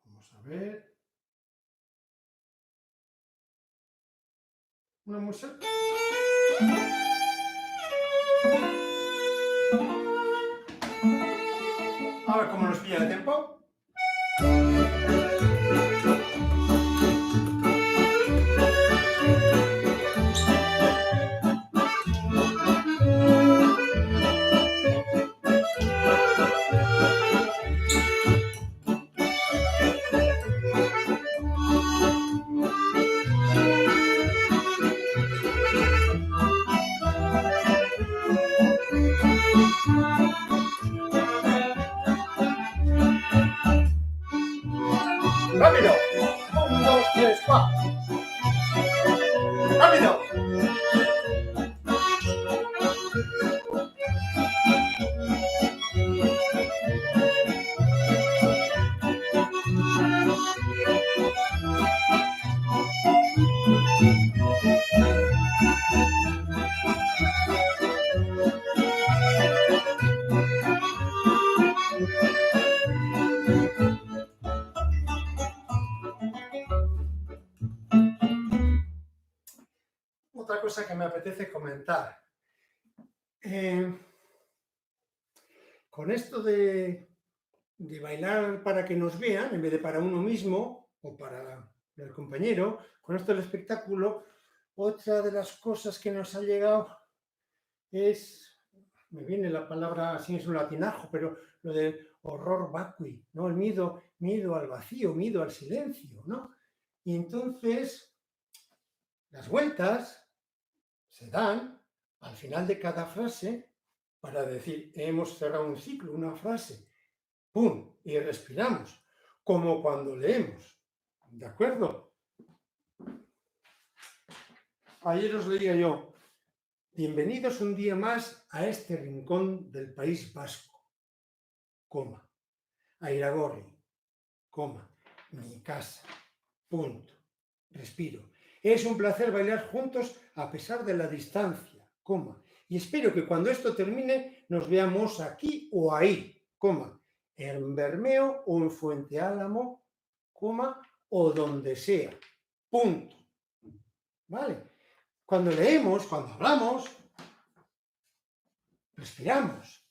Vamos a ver. Una música. A ver cómo nos pilla de tiempo. ¡Rápido! 1, 2, 3, ¡va! ¡Rápido! Otra cosa que me apetece comentar. Con esto de bailar para que nos vean, en vez de para uno mismo o para el compañero, con esto del espectáculo, otra de las cosas que nos ha llegado es, me viene la palabra así en su latinajo, pero lo del horror vacui, ¿no? El miedo al vacío, miedo al silencio, ¿no? Y entonces las vueltas se dan al final de cada frase para decir, hemos cerrado un ciclo, una frase, ¡pum! Y respiramos, como cuando leemos, ¿de acuerdo? Ayer os leía yo, bienvenidos un día más a este rincón del País Vasco, coma, a Iragorri, coma, mi casa, punto, respiro. Es un placer bailar juntos a pesar de la distancia, coma, y espero que cuando esto termine nos veamos aquí o ahí, coma, en Bermeo o en Fuente Álamo, coma, o donde sea, punto. ¿Vale? Cuando leemos, cuando hablamos, respiramos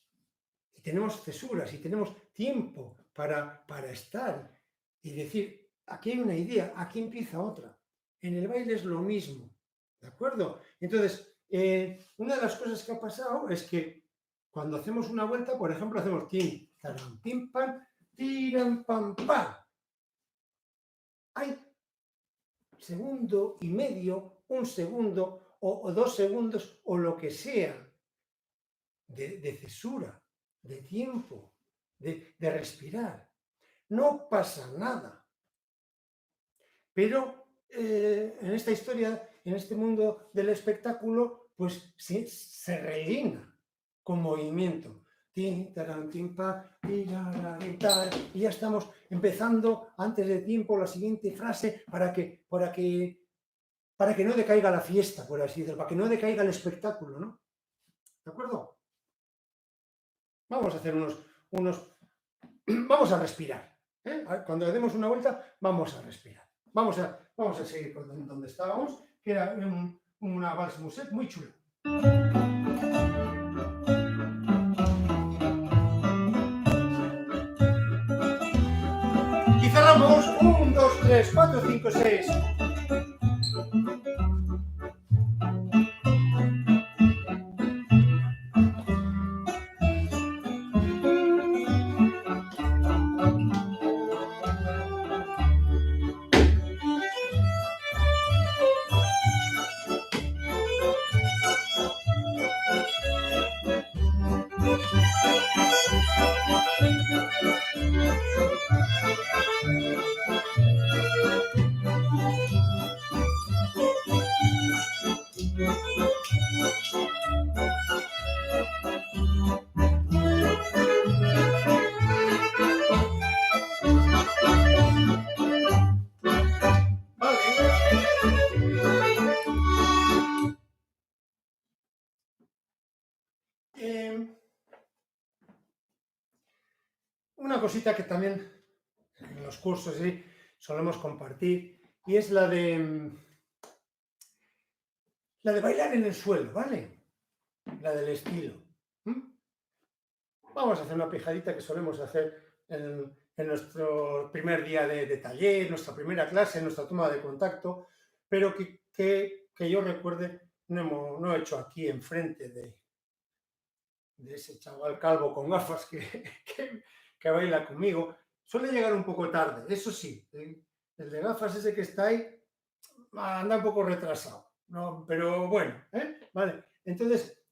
y tenemos cesuras y tenemos tiempo para estar y decir, aquí hay una idea, aquí empieza otra. En el baile es lo mismo, ¿de acuerdo? Entonces, una de las cosas que ha pasado es que cuando hacemos una vuelta, por ejemplo, hacemos tim, taram, pim, pam, tiram, pam, pam. Hay segundo y medio, un segundo o 2 segundos o lo que sea de cesura, de tiempo, de respirar. No pasa nada. Pero en esta historia, en este mundo del espectáculo, pues se rellena con movimiento. Tin, taran, tin, pa, y ya estamos empezando antes de tiempo la siguiente frase para que no decaiga la fiesta, por así decirlo, para que no decaiga el espectáculo, ¿no? ¿De acuerdo? Vamos a hacer vamos a respirar. Cuando demos una vuelta, vamos a respirar. Vamos a seguir por donde estábamos, que era una vals musette muy chula. Y cerramos 1, 2, 3, 4, 5, 6. Una cosita que también en los cursos solemos compartir y es la de bailar en el suelo, ¿vale? La del estilo. Vamos a hacer una pijadita que solemos hacer en nuestro primer día de taller, nuestra primera clase, nuestra toma de contacto, pero que yo recuerde no he hecho aquí enfrente de ese chaval calvo con gafas que baila conmigo. Suele llegar un poco tarde, eso sí. El de gafas ese que está ahí anda un poco retrasado, ¿no? Pero bueno, vale. Entonces,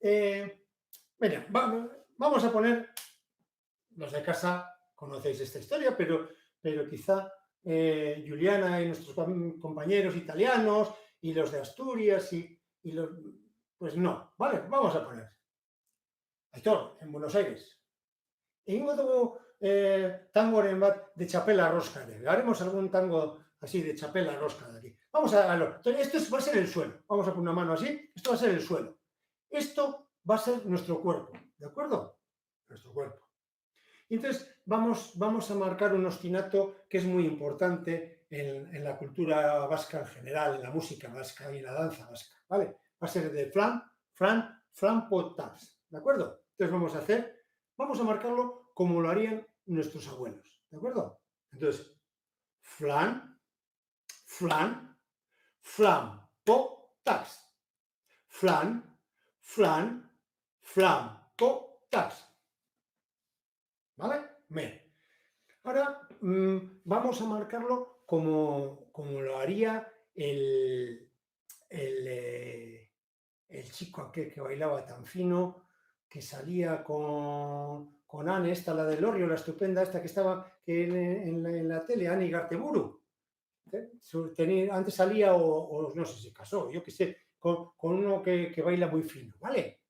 mira, vamos a poner, los de casa conocéis esta historia, pero quizá Juliana y nuestros compañeros italianos y los de Asturias y los, pues no, vale, vamos a poner. Aitor, en Buenos Aires. Egingo dugu tangoren bat de txapela rosca. Haremos algún tango así de chapela rosca de aquí. Vamos a verlo. Entonces, esto va a ser el suelo. Vamos a poner una mano así. Esto va a ser el suelo. Esto va a ser nuestro cuerpo. ¿De acuerdo? Nuestro cuerpo. Y entonces vamos a marcar un ostinato que es muy importante en la cultura vasca en general, en la música vasca y en la danza vasca. ¿Vale? Va a ser de flan, potas. ¿De acuerdo? Entonces vamos a marcarlo como lo harían nuestros abuelos. ¿De acuerdo? Entonces, flan, potas. Flan, potas. ¿Vale? Bien. Ahora vamos a marcarlo como lo haría el chico aquel que bailaba tan fino, que salía con Anne, esta, la del Orrio, la estupenda, esta que estaba en la tele, Anne Igarteburu. Antes salía, o no sé si se casó, yo qué sé, con uno que baila muy fino, ¿vale?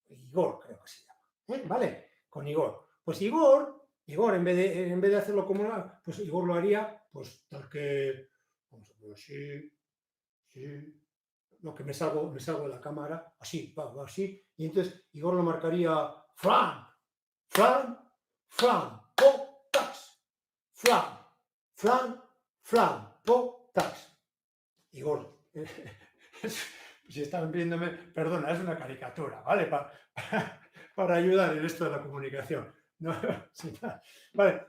Igor, creo que se llama, ¿vale? Con Igor. Pues Igor, en vez de hacerlo como pues Igor lo haría, pues tal que, vamos a poner así, no, que me salgo de la cámara, así, va así, y entonces Igor lo marcaría flan, potas, flan, potas. Igor, si están viéndome, perdona, es una caricatura, ¿vale? Para ayudar en esto de la comunicación. No, vale,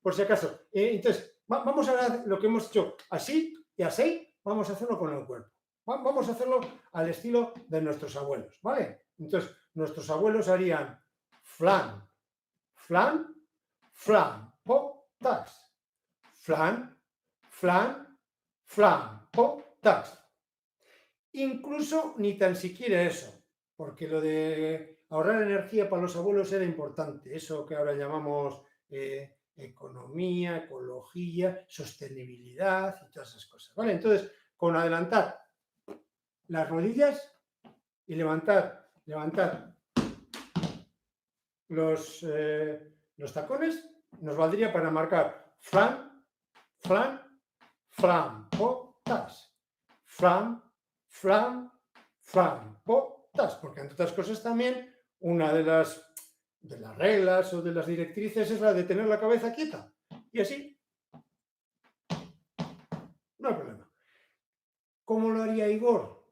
por si acaso. Entonces, vamos a ver lo que hemos hecho así y así, vamos a hacerlo con el cuerpo. Vamos a hacerlo al estilo de nuestros abuelos, ¿vale? Entonces, nuestros abuelos harían flan, potas. Flan, potas. Incluso ni tan siquiera eso, porque lo de ahorrar energía para los abuelos era importante, eso que ahora llamamos economía, ecología, sostenibilidad y todas esas cosas, ¿vale? Entonces, con adelantar las rodillas y levantar los tacones, nos valdría para marcar flan, flan, flan, po, tas. Flan, flan, flan, po, tas. Porque entre otras cosas también una de las reglas o de las directrices es la de tener la cabeza quieta. Y así no hay problema. ¿Cómo lo haría Igor?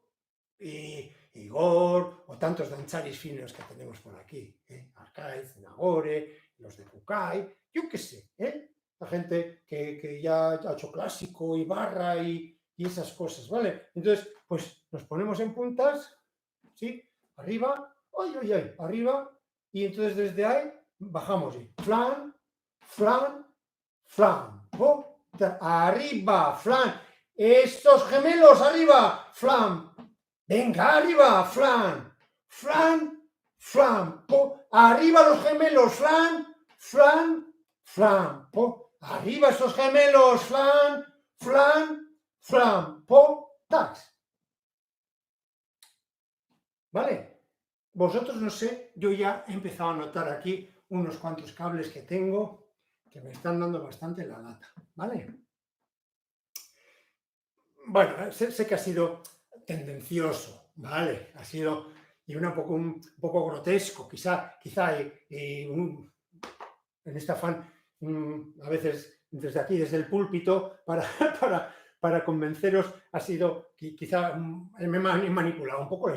Igor o tantos danzaris finos que tenemos por aquí, Arcaiz, Nagore, los de Kukai, yo qué sé, la gente que ya ha hecho clásico y barra y esas cosas, ¿vale? Entonces, pues nos ponemos en puntas, ¿sí? Arriba, ¡ay! Arriba, y entonces desde ahí bajamos, y flan, flan, flan, arriba, flan, estos gemelos arriba, flan, venga, arriba, flan, flan, flan, po, arriba los gemelos, flan, flan, flan, po, arriba esos gemelos, flan, flan, flan, po, tax. ¿Vale? Vosotros no sé, yo ya he empezado a notar aquí unos cuantos cables que tengo que me están dando bastante la lata, ¿vale? Bueno, sé que ha sido tendencioso, ¿vale? Ha sido y un poco grotesco, quizá en este afán, a veces desde aquí, desde el púlpito, para convenceros, ha sido quizá me he manipulado un poco,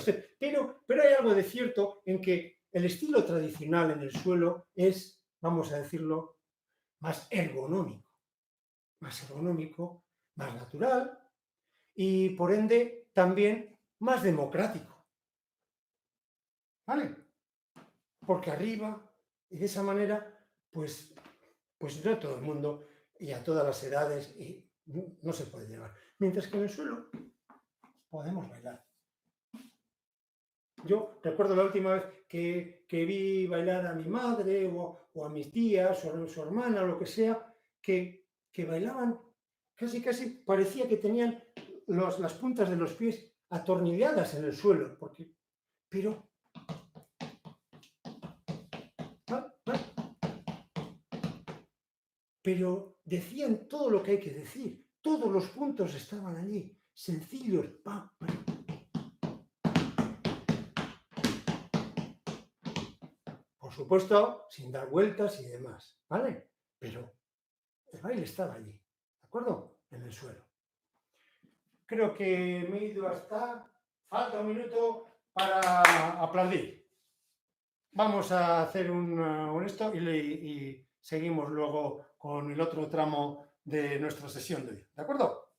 pero hay algo de cierto en que el estilo tradicional en el suelo es, vamos a decirlo, más ergonómico, más natural, y por ende también más democrático, ¿vale? Porque arriba, y de esa manera, pues no todo el mundo y a todas las edades y no se puede llevar. Mientras que en el suelo podemos bailar. Yo recuerdo la última vez que vi bailar a mi madre o a mis tías o a su hermana o lo que sea, que bailaban casi parecía que tenían las puntas de los pies atornilladas en el suelo, pero decían todo lo que hay que decir, todos los puntos estaban allí, sencillos, por supuesto, sin dar vueltas y demás, ¿vale? Pero el baile estaba allí, ¿de acuerdo? En el suelo. Creo que me he ido hasta... Falta un minuto para aplaudir. Vamos a hacer un esto y seguimos luego con el otro tramo de nuestra sesión de hoy, ¿de acuerdo?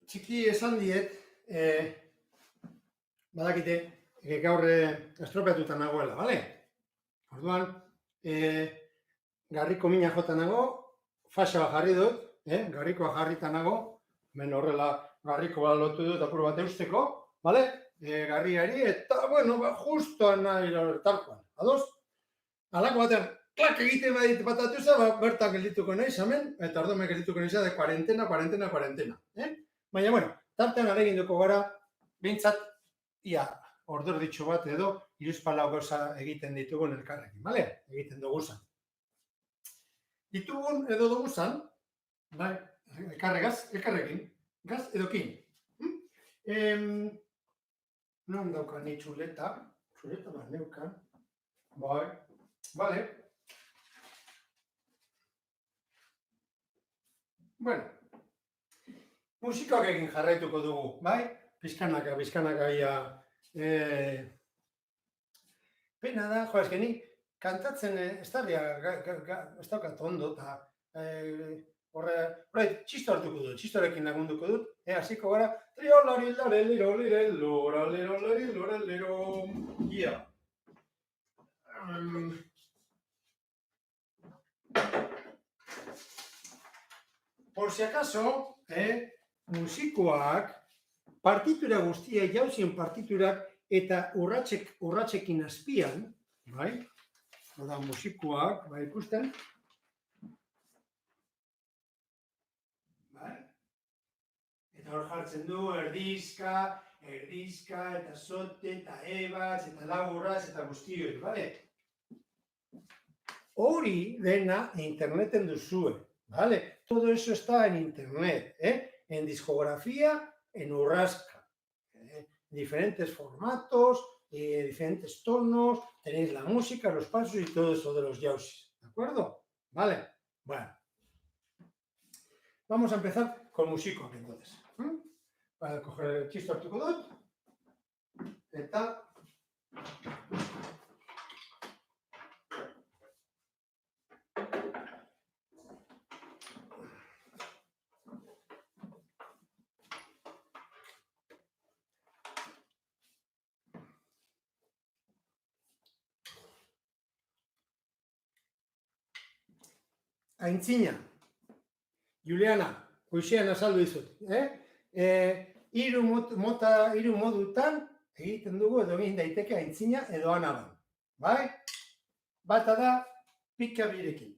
Txiki esan diet, badakite, gaur estropeatuta nagoela, bale? Orduan, garriko mina jota nago, faxoa jarri dut, garrikoa jarrita nago, hemen horrela garriko bat lotu dut apur bat eusteko, bale? Garriari, eta, bueno, justoan nahi talkoan, ados? Halako batean, klak egiten batatu za, bertan geldituko naiz, hemen, eta orduan geldituko naiz de kuarentena. Baina, bueno, tartean areginduko gara, behintzat, ia, ordorditxo bat edo, hiruzpalau gauza egiten ditugun elkarrekin, bale? Egiten duguzan. Ditugun edo duguzan, bai, elkarrekin, gaz edokin. Non daukan ni txuleta bat neukan, bai, bale. Bueno, musikak egin jarraituko dugu, bai? Bizkanaka ia. Pena da, jo, eske ni kantatzen ez daukat ondo, eta horre, txisto hartuko dut, txistorekin lagunduko dut, hasiko gara, ia. Por si acaso, musikoak partitura guztia, jauzien partiturak eta urratsekin azpian, bai? Oda musikoak, bai ikusten. Bai? Eta hor jartzen du erdizka, eta sote, eta ebaz, eta laburraz, eta guztioi, bale? Hori dena interneten duzue, bale? Todo eso está en internet, en discografía, en Urrasca, diferentes formatos, diferentes tonos, tenéis la música, los pasos y todo eso de los yausis, ¿de acuerdo? ¿Vale? Bueno, vamos a empezar con musiko, entonces. Voy a coger el txisto hartuko dut, eta aintzina, Juliana, goizean azaldu dizut, hiru modutan egiten dugu edo egin daiteke aintzina edo anaban, bai? Bata da pika birekin.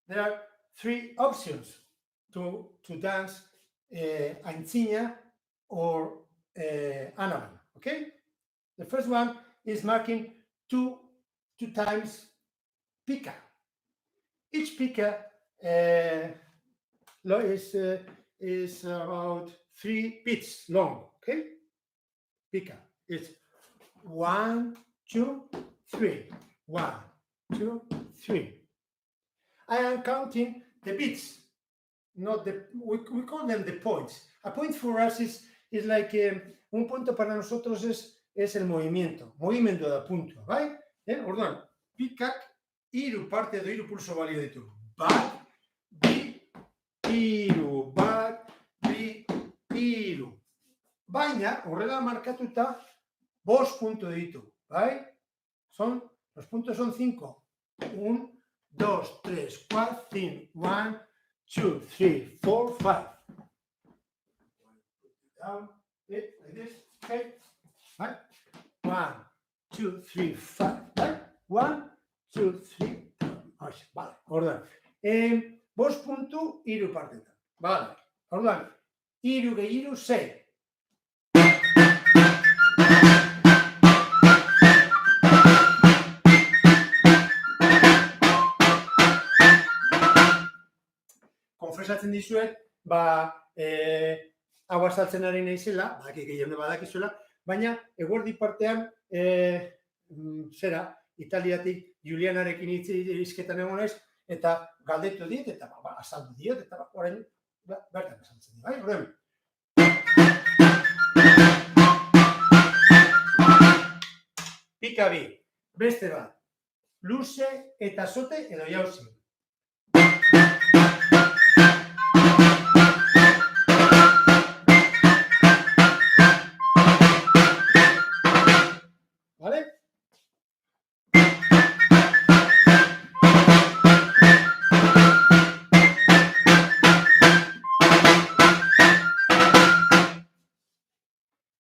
There are 3 options to dance aintzina or anaban, okay? The first one is marking two times pika. Each pika is about 3 beats long, okay? Pika. It's 1, 2, 3. 1, 2, 3. I am counting the beats, not we call them the points. A point for us is like, un punto para nosotros es el movimiento da punto, bai? Orduan, pikak, hiru parte edo hiru pulso balio ditu. Bat, bi, hiru, bat, bi, hiru. Baina, horrela markatuta, 5 punto ditu, bai? Los puntos son 5. 1, 2, 3, 4, 5. 1, 2, 3, 4, 5. Down, like this, okay? Right? 1, 2, 3, 5. Right? 1, 2, 3. Vale, orduan. 5 puntu, hiru partetan. Vale, orduan. Hiru gehi hiru, 6. Konfesatzen dizuet, hau azaltzen ari naizela, gehiago badakizuela, baina eguerdi partean, Italiatik Julianarekin hizketan egon naiz, eta galdetu dit, eta azaldu diot, eta orain bertan azaltzen dira, bai? pika bi. Beste bat. Luze eta sote edo jauzi. Vale?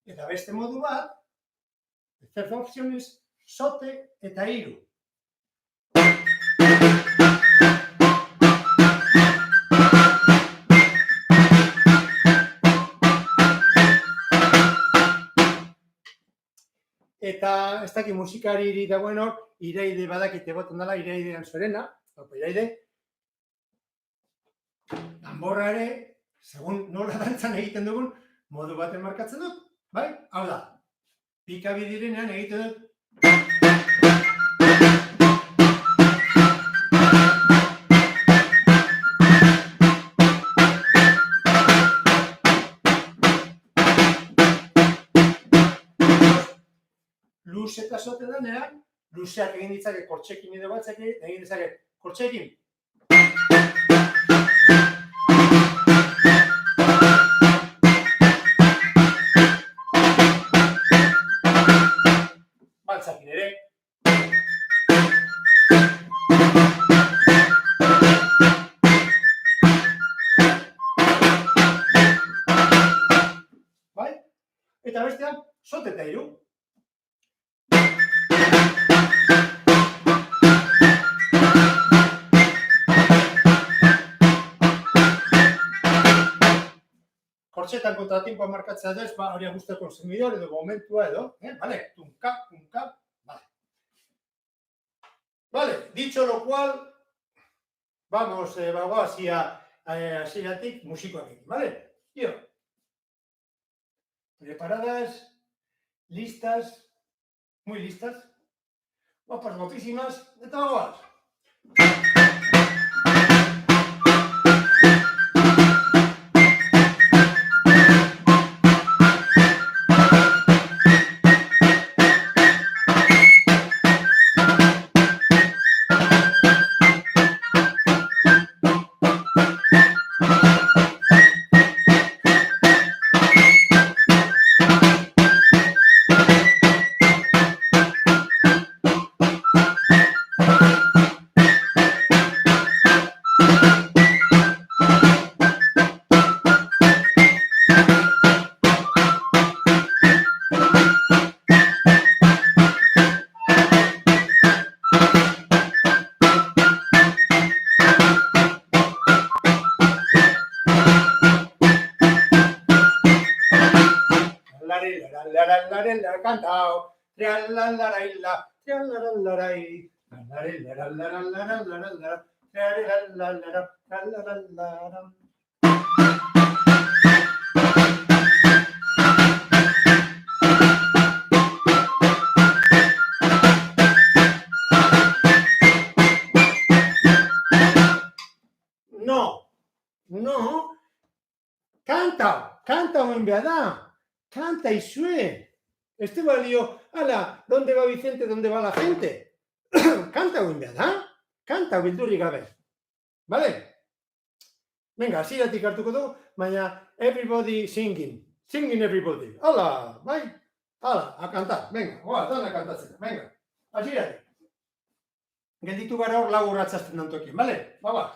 Eta beste modu bat, terza opción es sote eta hiru. Eta ez dakit musikari dagoenok, Iraide badakite botan dela, Iraidean Zorena, Iraide, danborra ere, segun nola dantzan egiten dugun, modu baten markatzen dut, bai? Hau da, pika bi direnean egiten dut. Luz eta sote denean, luzeak egin ditzake kortxekin edo batzak egin ditzake kortxekin. Baltzakin ere. Bai? Eta bestean, sote eta hiru. Kortxetan kontratimpoa markatzea da, hori gustu konsumidor edo momentua edo, vale, tunka, vale. Vale, dicho lo cual, vamos hacia asiatik musikoarekin, vale? Tío. Preparadas, listas, muy listas, guapas, guapísimas, eta goaz. Cantao, No, canta en verdad, canta y sue. Este balio, ala, ¿dónde va Vicente? ¿Dónde va la gente? Canta en verdad, canta bildurri gabe. ¿Vale? Venga, hasieratik hartuko dugu, baina everybody singing everybody. Hala, bai? Hala, a cantar, venga, dana kantatzen, venga, hasieratik. Gelditu gara hor lau urratxazten dantokin, ¿vale? Ba.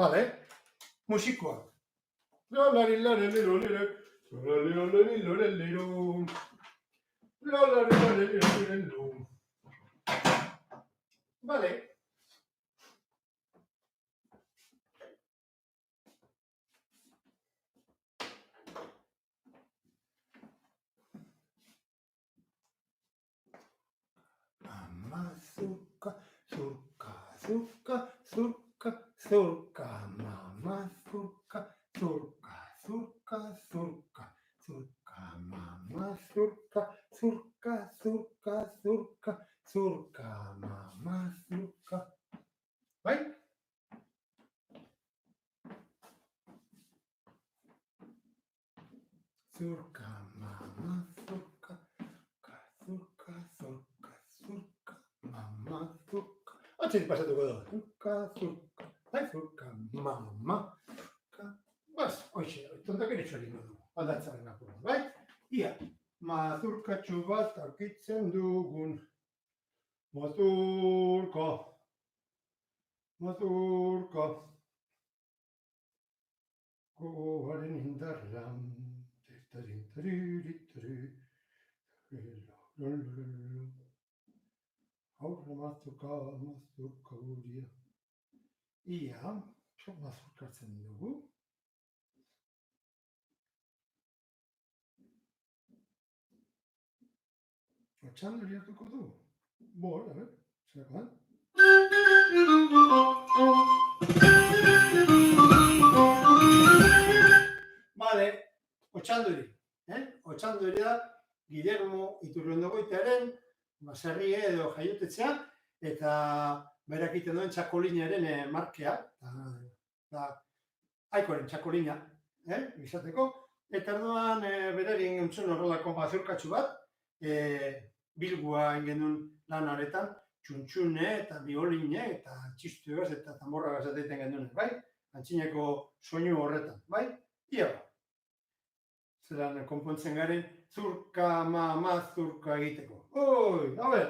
Vale, musikoa. Vale. Surca, surca, surca, surca, surca, mamá, surca, surca, surca, surca, surca, mamá, surca, surca, surca, surca, surca, mamá, surca. ¿Vai? Surca, mamá, surca, surca, surca, surca, mamá, surca. Antes pasatuko da. Surca, surca, surca, mamá, surca. Bas, hoxe, tontak ere txoringo du. Aldatzaren apura, bai? Ia, mazurkatxo bat aurkitzen dugun. Mazurka, mazurka. Gogoaren indarran. Aurra mazurka, mazurka guria. Ia, mazurkatzen dugu. Otxandori hartuko du. Bo, a ver, zerakoan. Vale, Otxandori. Otxandori da Guillermo Iturriondogoitiaren baserrie edo jaiotetzea eta berak egiten duen txakolinaren markea. Aikoren txakolina, izateko. Eta orduan berari entzun horrelako mazurkatxu bat, bilgua ingenun lan honetan, txuntxune eta bioline eta txistuegaz eta tamborragaz egiten genuen, bai? Antxineko soinu horretan, bai? Ia, zeran konpontzen garen, zurka, mama, zurka egiteko. Oi, a ber!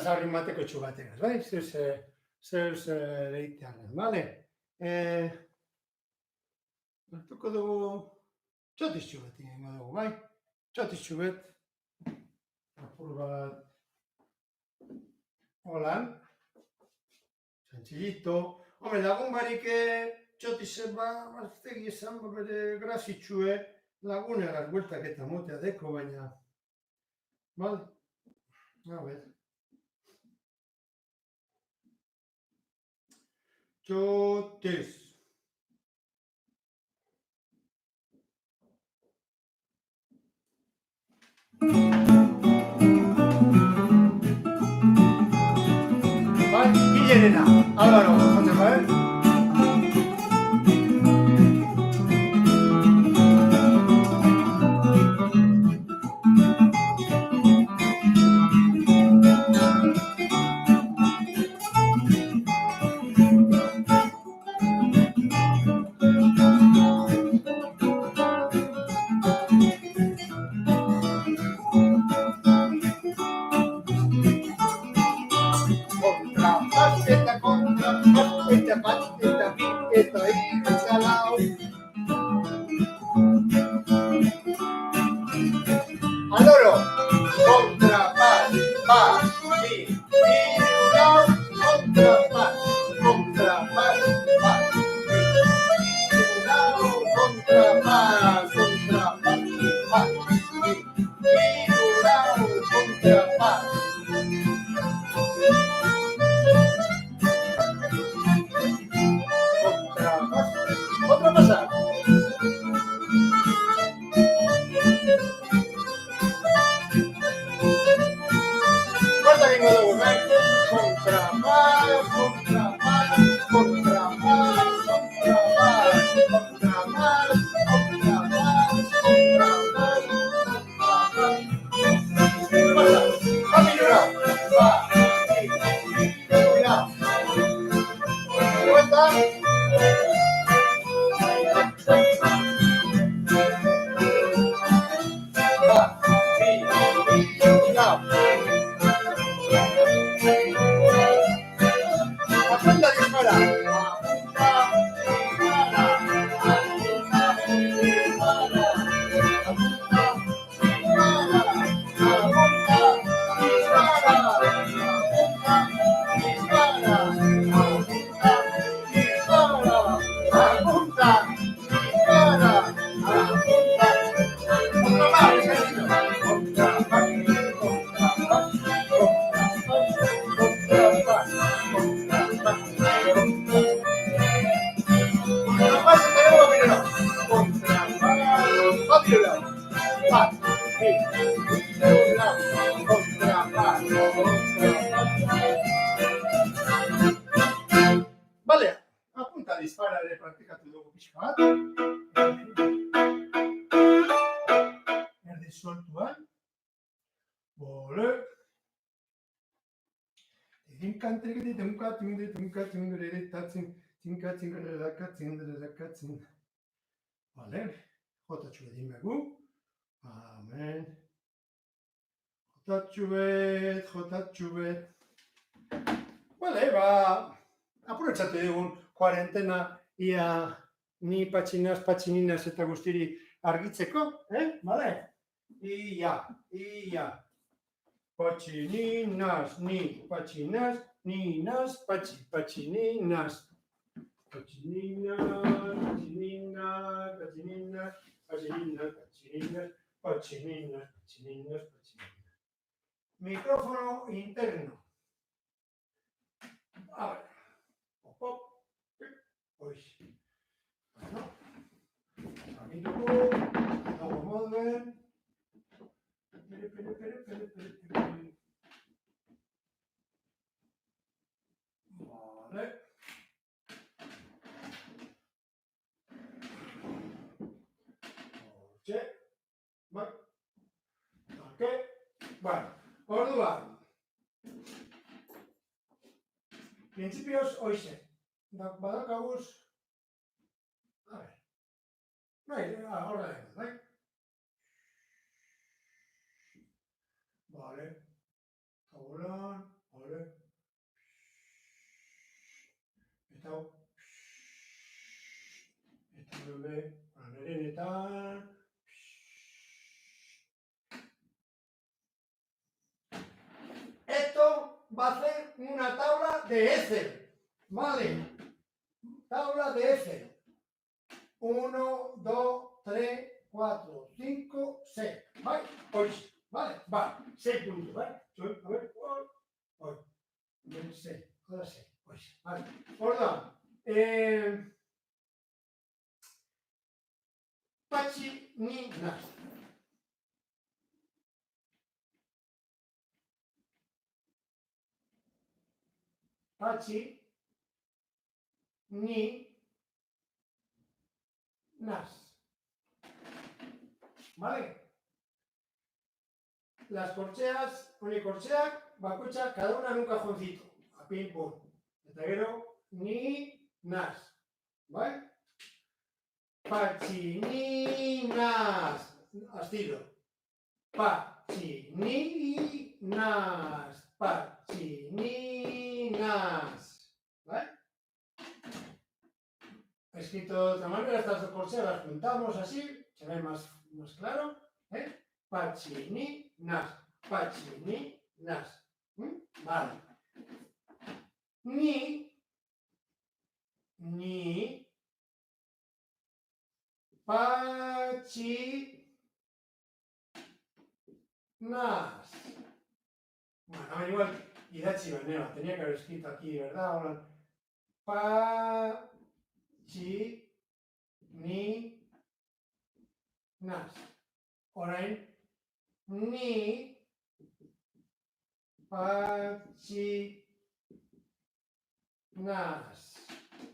arritmateko txubateraz, bai? Zeus deitearen, bale? Hartuko dugu txotiz txubet egingo dugu, bai? Txotiz txubet, apur bat, holan, zantzillito. Home, lagun barik txotiz baztegi esan bere grazitxue laguneraz bueltak eta motea deko, baina, bale? A ver. Txotiz. Bai, Guillerena, Álvaro, ¿dónde va? Adoro. Contrapaz, paz, mi, lao, contrapaz, contrapaz, paz, mi, lao, contrapaz, contrapaz, paz, mi, lao, contrapaz. Contrapaz, contrapasa. Vale, apunta dispara ere praktikatu dugu pixka bat. Erdi soltuan. Bole. Vale, jotatxu edin begu. Amen. Jotatxu bet. Vale, aprobetxatu dugun kuarentena ia ni patxininaz eta guztiri argitzeko, Vale? Ia. Patxininaz, ni patxinaz, ninas, patxininaz. Patxininaz. Micrófono interno. A ver. Pop. Bueno. Aquí luego molden. Vale. Oye. Vale. Ok. Bueno, orduan. Principios hoxe. Badakaguz. A ver. Ahora leemos, bai? Vale. Tabulón. eta hau, eta nerenetan, esto va a ser una tabla de Excel, ¿vale? Tabla de Excel. 1, 2, 3, 4, 5, 6. ¿Vale? 8. ¿Vale? Vale. 6 puntos, ¿vale? A ver. 6. Ahora 6. 8. Vale. Perdón. Pachi ni nas. Pachi ni nas. ¿Vale? Las corcheas, unicorcheak, bakoitzak, cada una en un cajoncito. A pim pum. Eta gero, ni nas. ¿Vale? Pachi ni nas. Astiro. Pachi ni nas. Pachi ni nas. ¿Vale? Escrito de otra manera, estas dos corcheas las juntamos así, se ve más claro. Pachi ni nas. Pachi ni nas. Vale. Ni pachi nas. Bueno, a ver, igual idatzi baino, tenía que haber escrito aquí, ¿verdad? Ahora, pachi ni nas. Orain, ni pachi nas.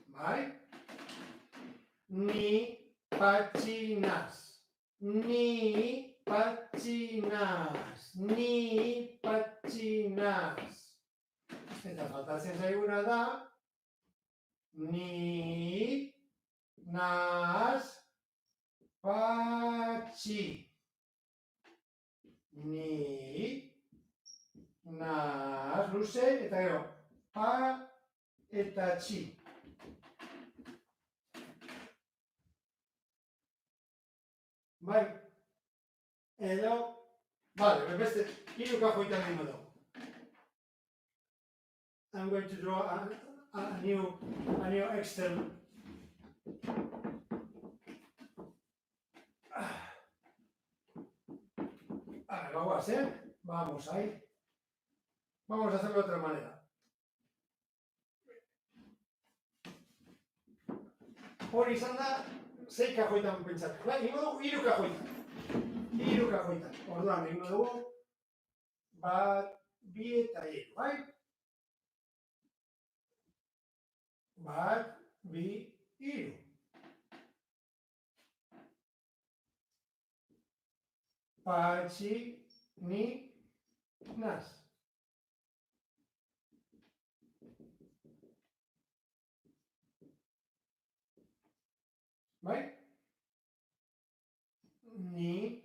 ¿Vale? Ni pachinas. Ni pachinas. Ni pachinas. Eta faltatzen zaiguna da ni nas pachi. Ni nas luze eta gero pa eta chi. Bai, edo, vale, beste, hiru kajoitan egingo dugu. I'm going to draw a new Excel. Vamos, vamos ahí. Vamos a hacerlo de otra manera. Hori izan da, 6 kajoitan pentsatzen. Bai, egingo dugu 3 kajoitan. 3 kajoitan. Orduan, egingo dugu 1, 2 eta 3, bai? 1, 2, 3. Pachi ni nas. Bai? Ni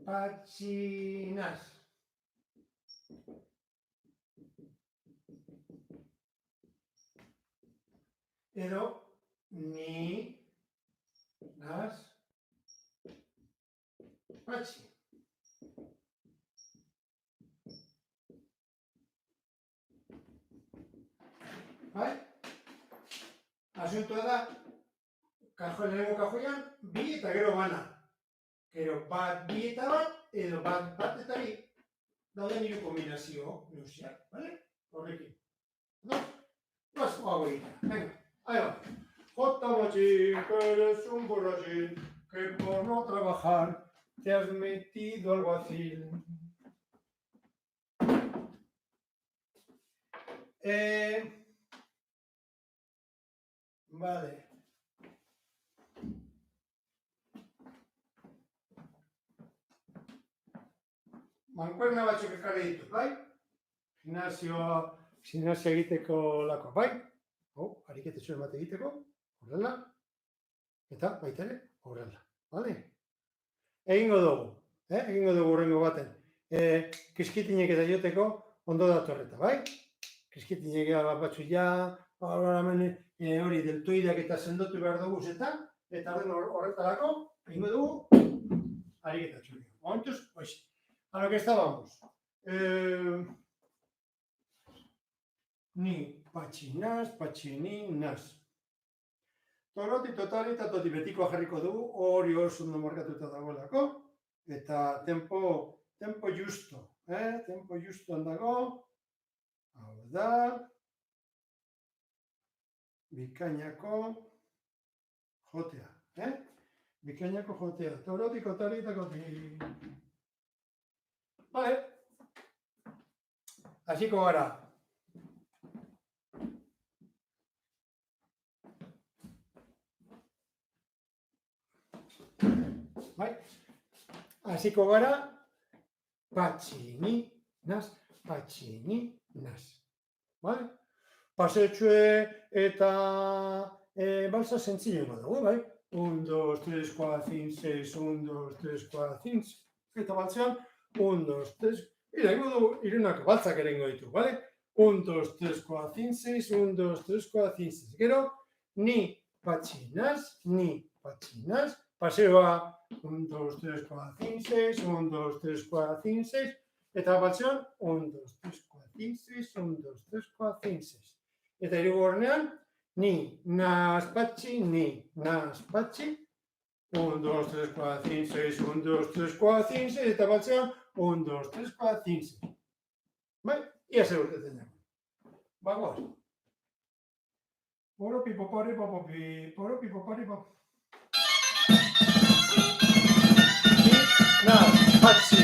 pachinas. Edo ni nas pachi. Bai? Asuntoa da, lehenengo kajoian, 2 eta gero bana. Gero 1, 2 eta 1, edo 1 eta 2. Dauden 3 kombinazio neusiak, bale? Horrekin. No? Guazko hau egitea. Venga, ahí va. Jota machín, que eres un borrachín, que por no trabajar te has metido al alguacil. Vale. Mankuerna batzuk ekarri ditut, bai? Gimnasia egiteko lako, bai? Ariketetxo bat egiteko, horrela. Eta baita ere, horrela, bale? Egingo dugu horrengo baten. Kiskitinek eta joteko ondo datorreta, bai? Kriskitinek gara bat batzuia, hori deltoideak eta sendotu behar dugu eta horretarako, egingo dugu, ariketa txuri. Momentuz, oiz, a lo que estábamos. Ni, patxinas, patxininas. Toroti, totali eta toti betikoa jarriko dugu, hori oso ondo markatuta dagoelako, eta tempo justo, tempo justoan dago, hau da, bikainako jotea, bikainako jotea, toroti, totali eta toti. Vale, hasiko gara. Bai, hasiko gara, patxininas, patxininas. Bai? Pasetxue eta balsa sentzillo dugu, bai? 1, 2, 3, 4, 5, 6, 1, 2, 3, 4, 5, eta baltzean, 1, 2, 3, irengo dugu, irenak baltzak erengo ditu, bai? 1, 2, 3, 4, 5, 6, 1, 2, 3, 4, 5, 6. Gero, ni patxinas, paseoa, 1, 2, 3, 4, 5, 6, 1, 2, 3, 4, 5, 6, eta baltzean, 1, 2, 3, 4, 5, 6, 1, 2, 3, 4, 5, 6. Eta hirugarrenean, ni, naspatxi, 1, 2, 3, 4, 5, 6, 1, 2, 3, 4, 5, 6, eta baltzean, 1, 2, 3, 4, 5, 6. Bai, ia zer urtetzen dago. Bagoaz. Poro pipo pari popopi, poro pipo pari popopi. Patxi,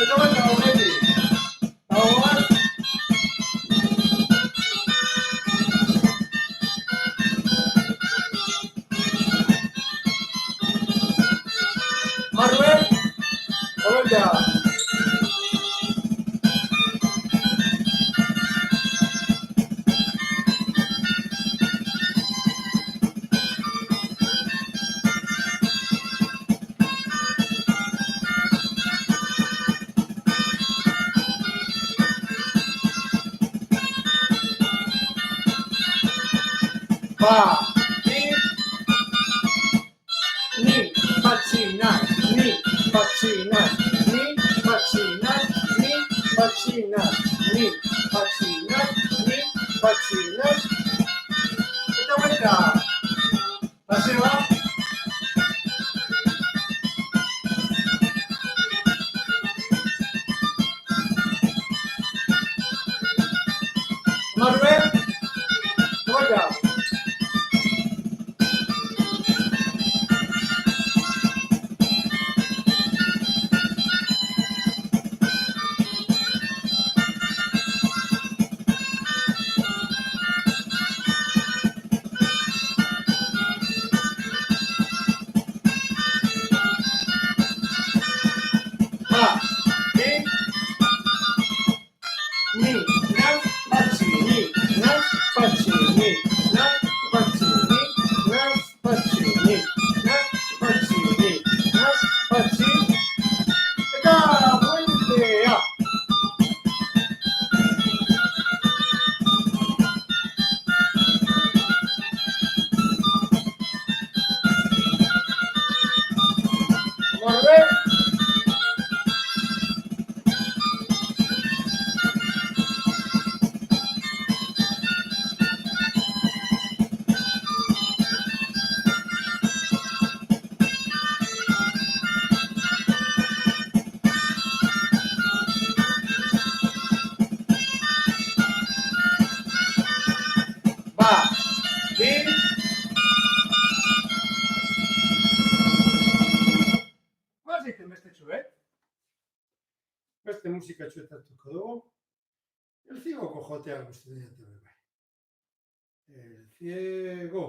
eta baita horretik. Hau bat. Marruel, horretia. Patxinas, eta baita, paseo. Manuel, baita. Beste musika txuetatuko dugu. El ciego cojotea guzti dut. El ciego.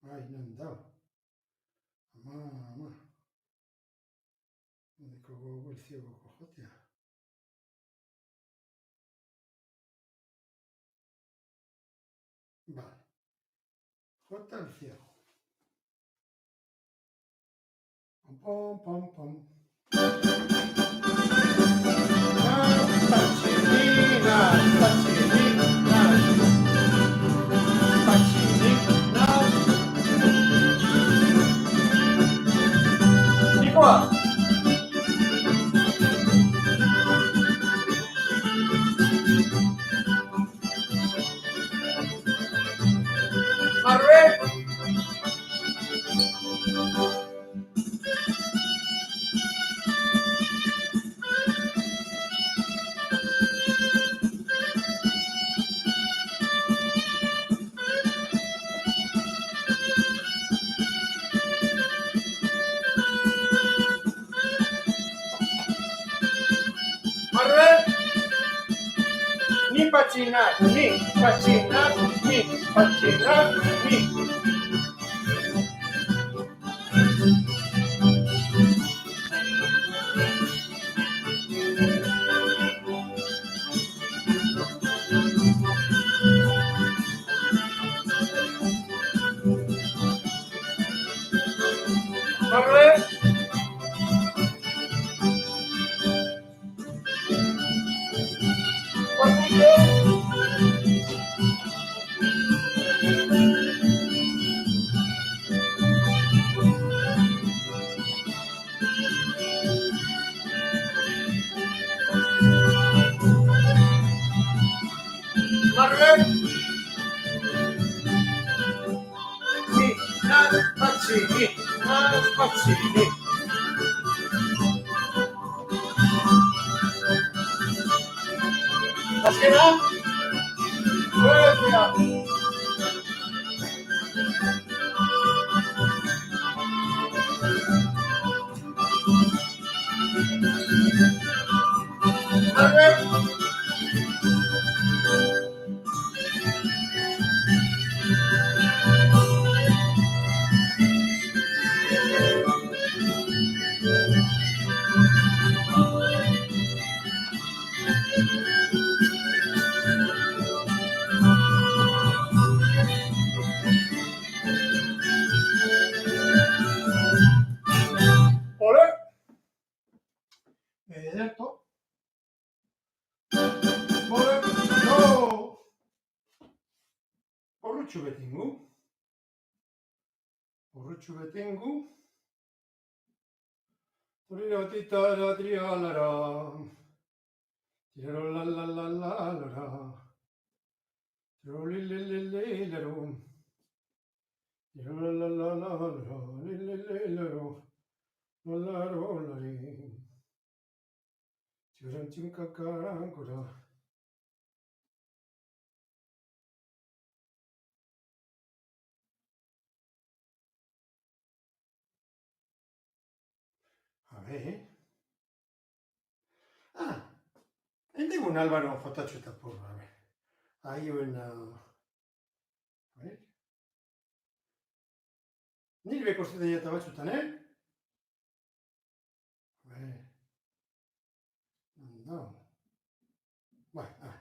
Ai, non da. Ama. Ondeko gogo el ciego cojotea. Vale. Jota el ciego. pom, pom, pom. Dis-moi. Marvel. Marvel. Ni patinar, ni patinar, ni patinar, ni. Marvel. Marvel. Ni, nada, pacini, nada, pacini. Pasquera. Gracias. Marvel. Ole. Esto. Ole. No. Horrutxu betingu. Horrutxu betingu. Tiriratita la trialara. Tirolalalalala. Tirolililililero. Tirolalalalala. Lilililero. Lalarolari. Chiranchinkakarankura. A ver. Ah, tengo un Álvaro Jotacho Tapurro, a ver. Hay una. A ver. Nire konstituieta batzutan, A ver. No. Bueno, a ver.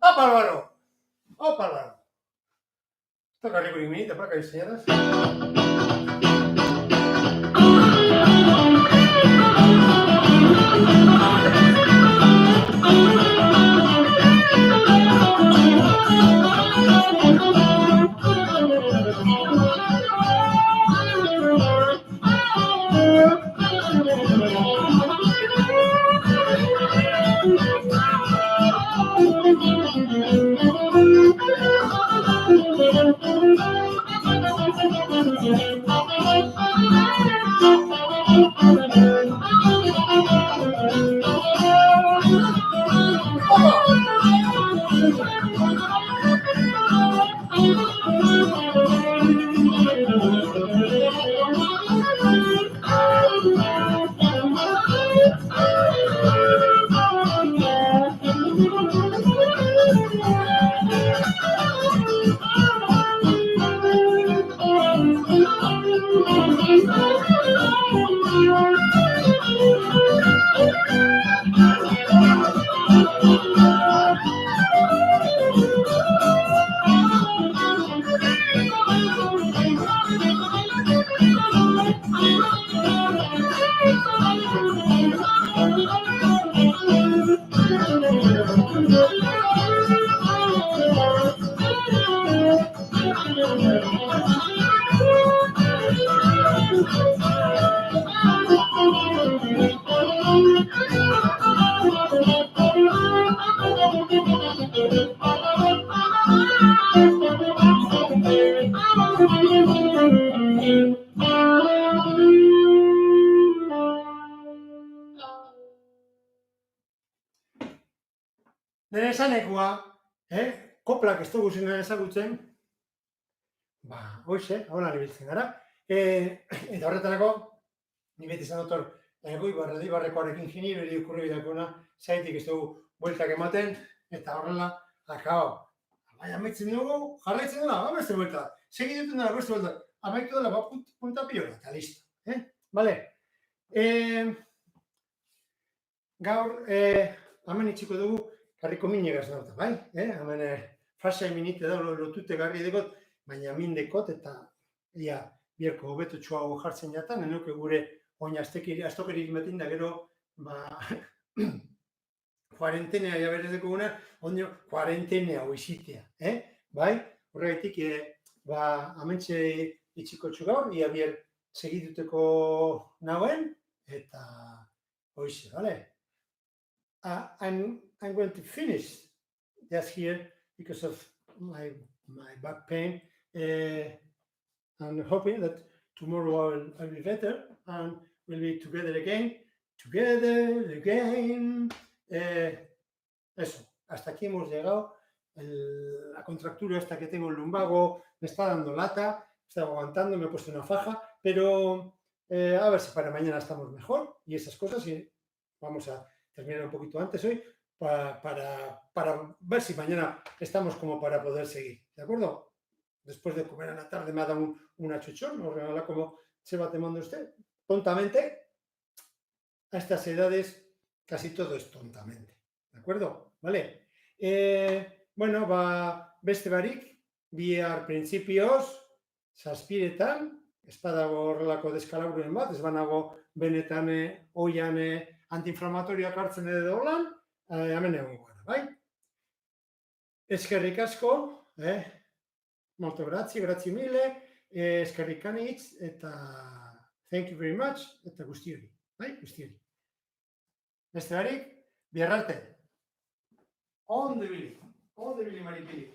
¡Opa, Álvaro! ¡Opa, Álvaro! Toca rico y minita para que señoras. Nire esanekoa, koplak ez dugu zinen ezagutzen, hoxe, hola nibiltzen gara. Eta horretarako, ni beti izan dotor, Erdibarrekoarekin ingeniero ikurri bidakona, zaitik ez dugu bueltak ematen, eta horrela, akao. Baina amaitzen dugu, jarraitzen dela, beste buelta. Segituten dela, beste buelta. Amaitu dela, punta piola, eta listo. Bale. Gaur, hemen itxiko dugu, garriko minegaz nauta, bai? Hemen fasai minite da, lotute garri dekot, baina min dekot, eta ia, bierko hobetutxoago jartzen jatan, enuke gure oina astokerik metin da gero, kuarentenea jaberez dekoguna, ondio kuarentenea oizitea, bai? Horregatik, amentxe itxiko gaur, ia bier segituteko nagoen, eta oize, bale? I'm going to finish just here because of my back pain, and hoping that tomorrow I'll be better and we'll be together again. Eso, hasta aquí hemos llegado. La contractura esta que tengo en el lumbago me está dando lata, estoy aguantando, me he puesto una faja, pero a ver si para mañana estamos mejor y esas cosas, y vamos a terminar un poquito antes hoy para ver si mañana estamos como para poder seguir, ¿de acuerdo? Después de comer a la tarde me ha dado un achuchón, nos regala como se va tomando usted, tontamente. A estas edades casi todo es tontamente, ¿de acuerdo? ¿Vale? Bueno, beste barik, bihar printzipioz, zazpiretan, ez badago horrelako deskalabruren bat, ez banago benetan oian antiinflamatorioak hartzen edo holan, hemen egongo gara, bai? Eskerrik asko, molto grazie mille, eskerrik anitz, eta Thank you very much, eta guztiori. Bai, guztiori. Beste barik, biarrarte. Ondo ibili Maripili.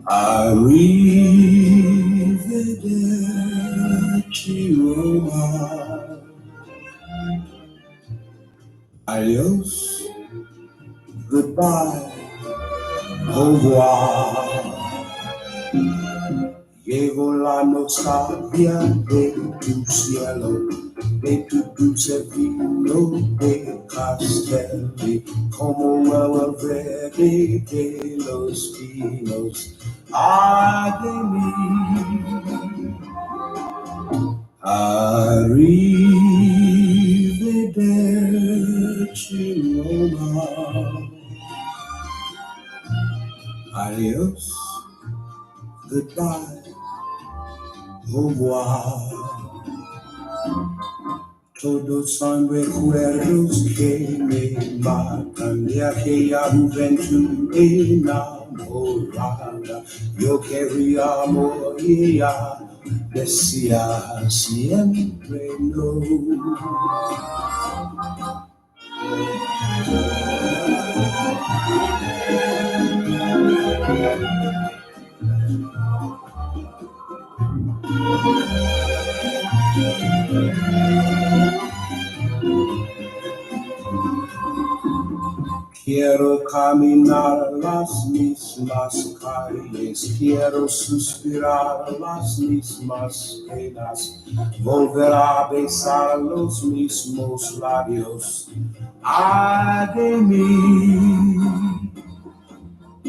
Arrivederci Roma. Adios, goodbye, au revoir. Llegó la nostalgia de tu cielo, de tu dulce vino de Castelli, como el verde de los pinos. Ay de mí. Arrivederci Roma. Adios, goodbye, au revoir. Todos son recuerdos que me matan de aquella juventud enamorada. Yo quería morir, ya decía siempre no. Quiero caminar las mismas calles, quiero suspirar las mismas penas, volver a besar los mismos labios. Ay de mí.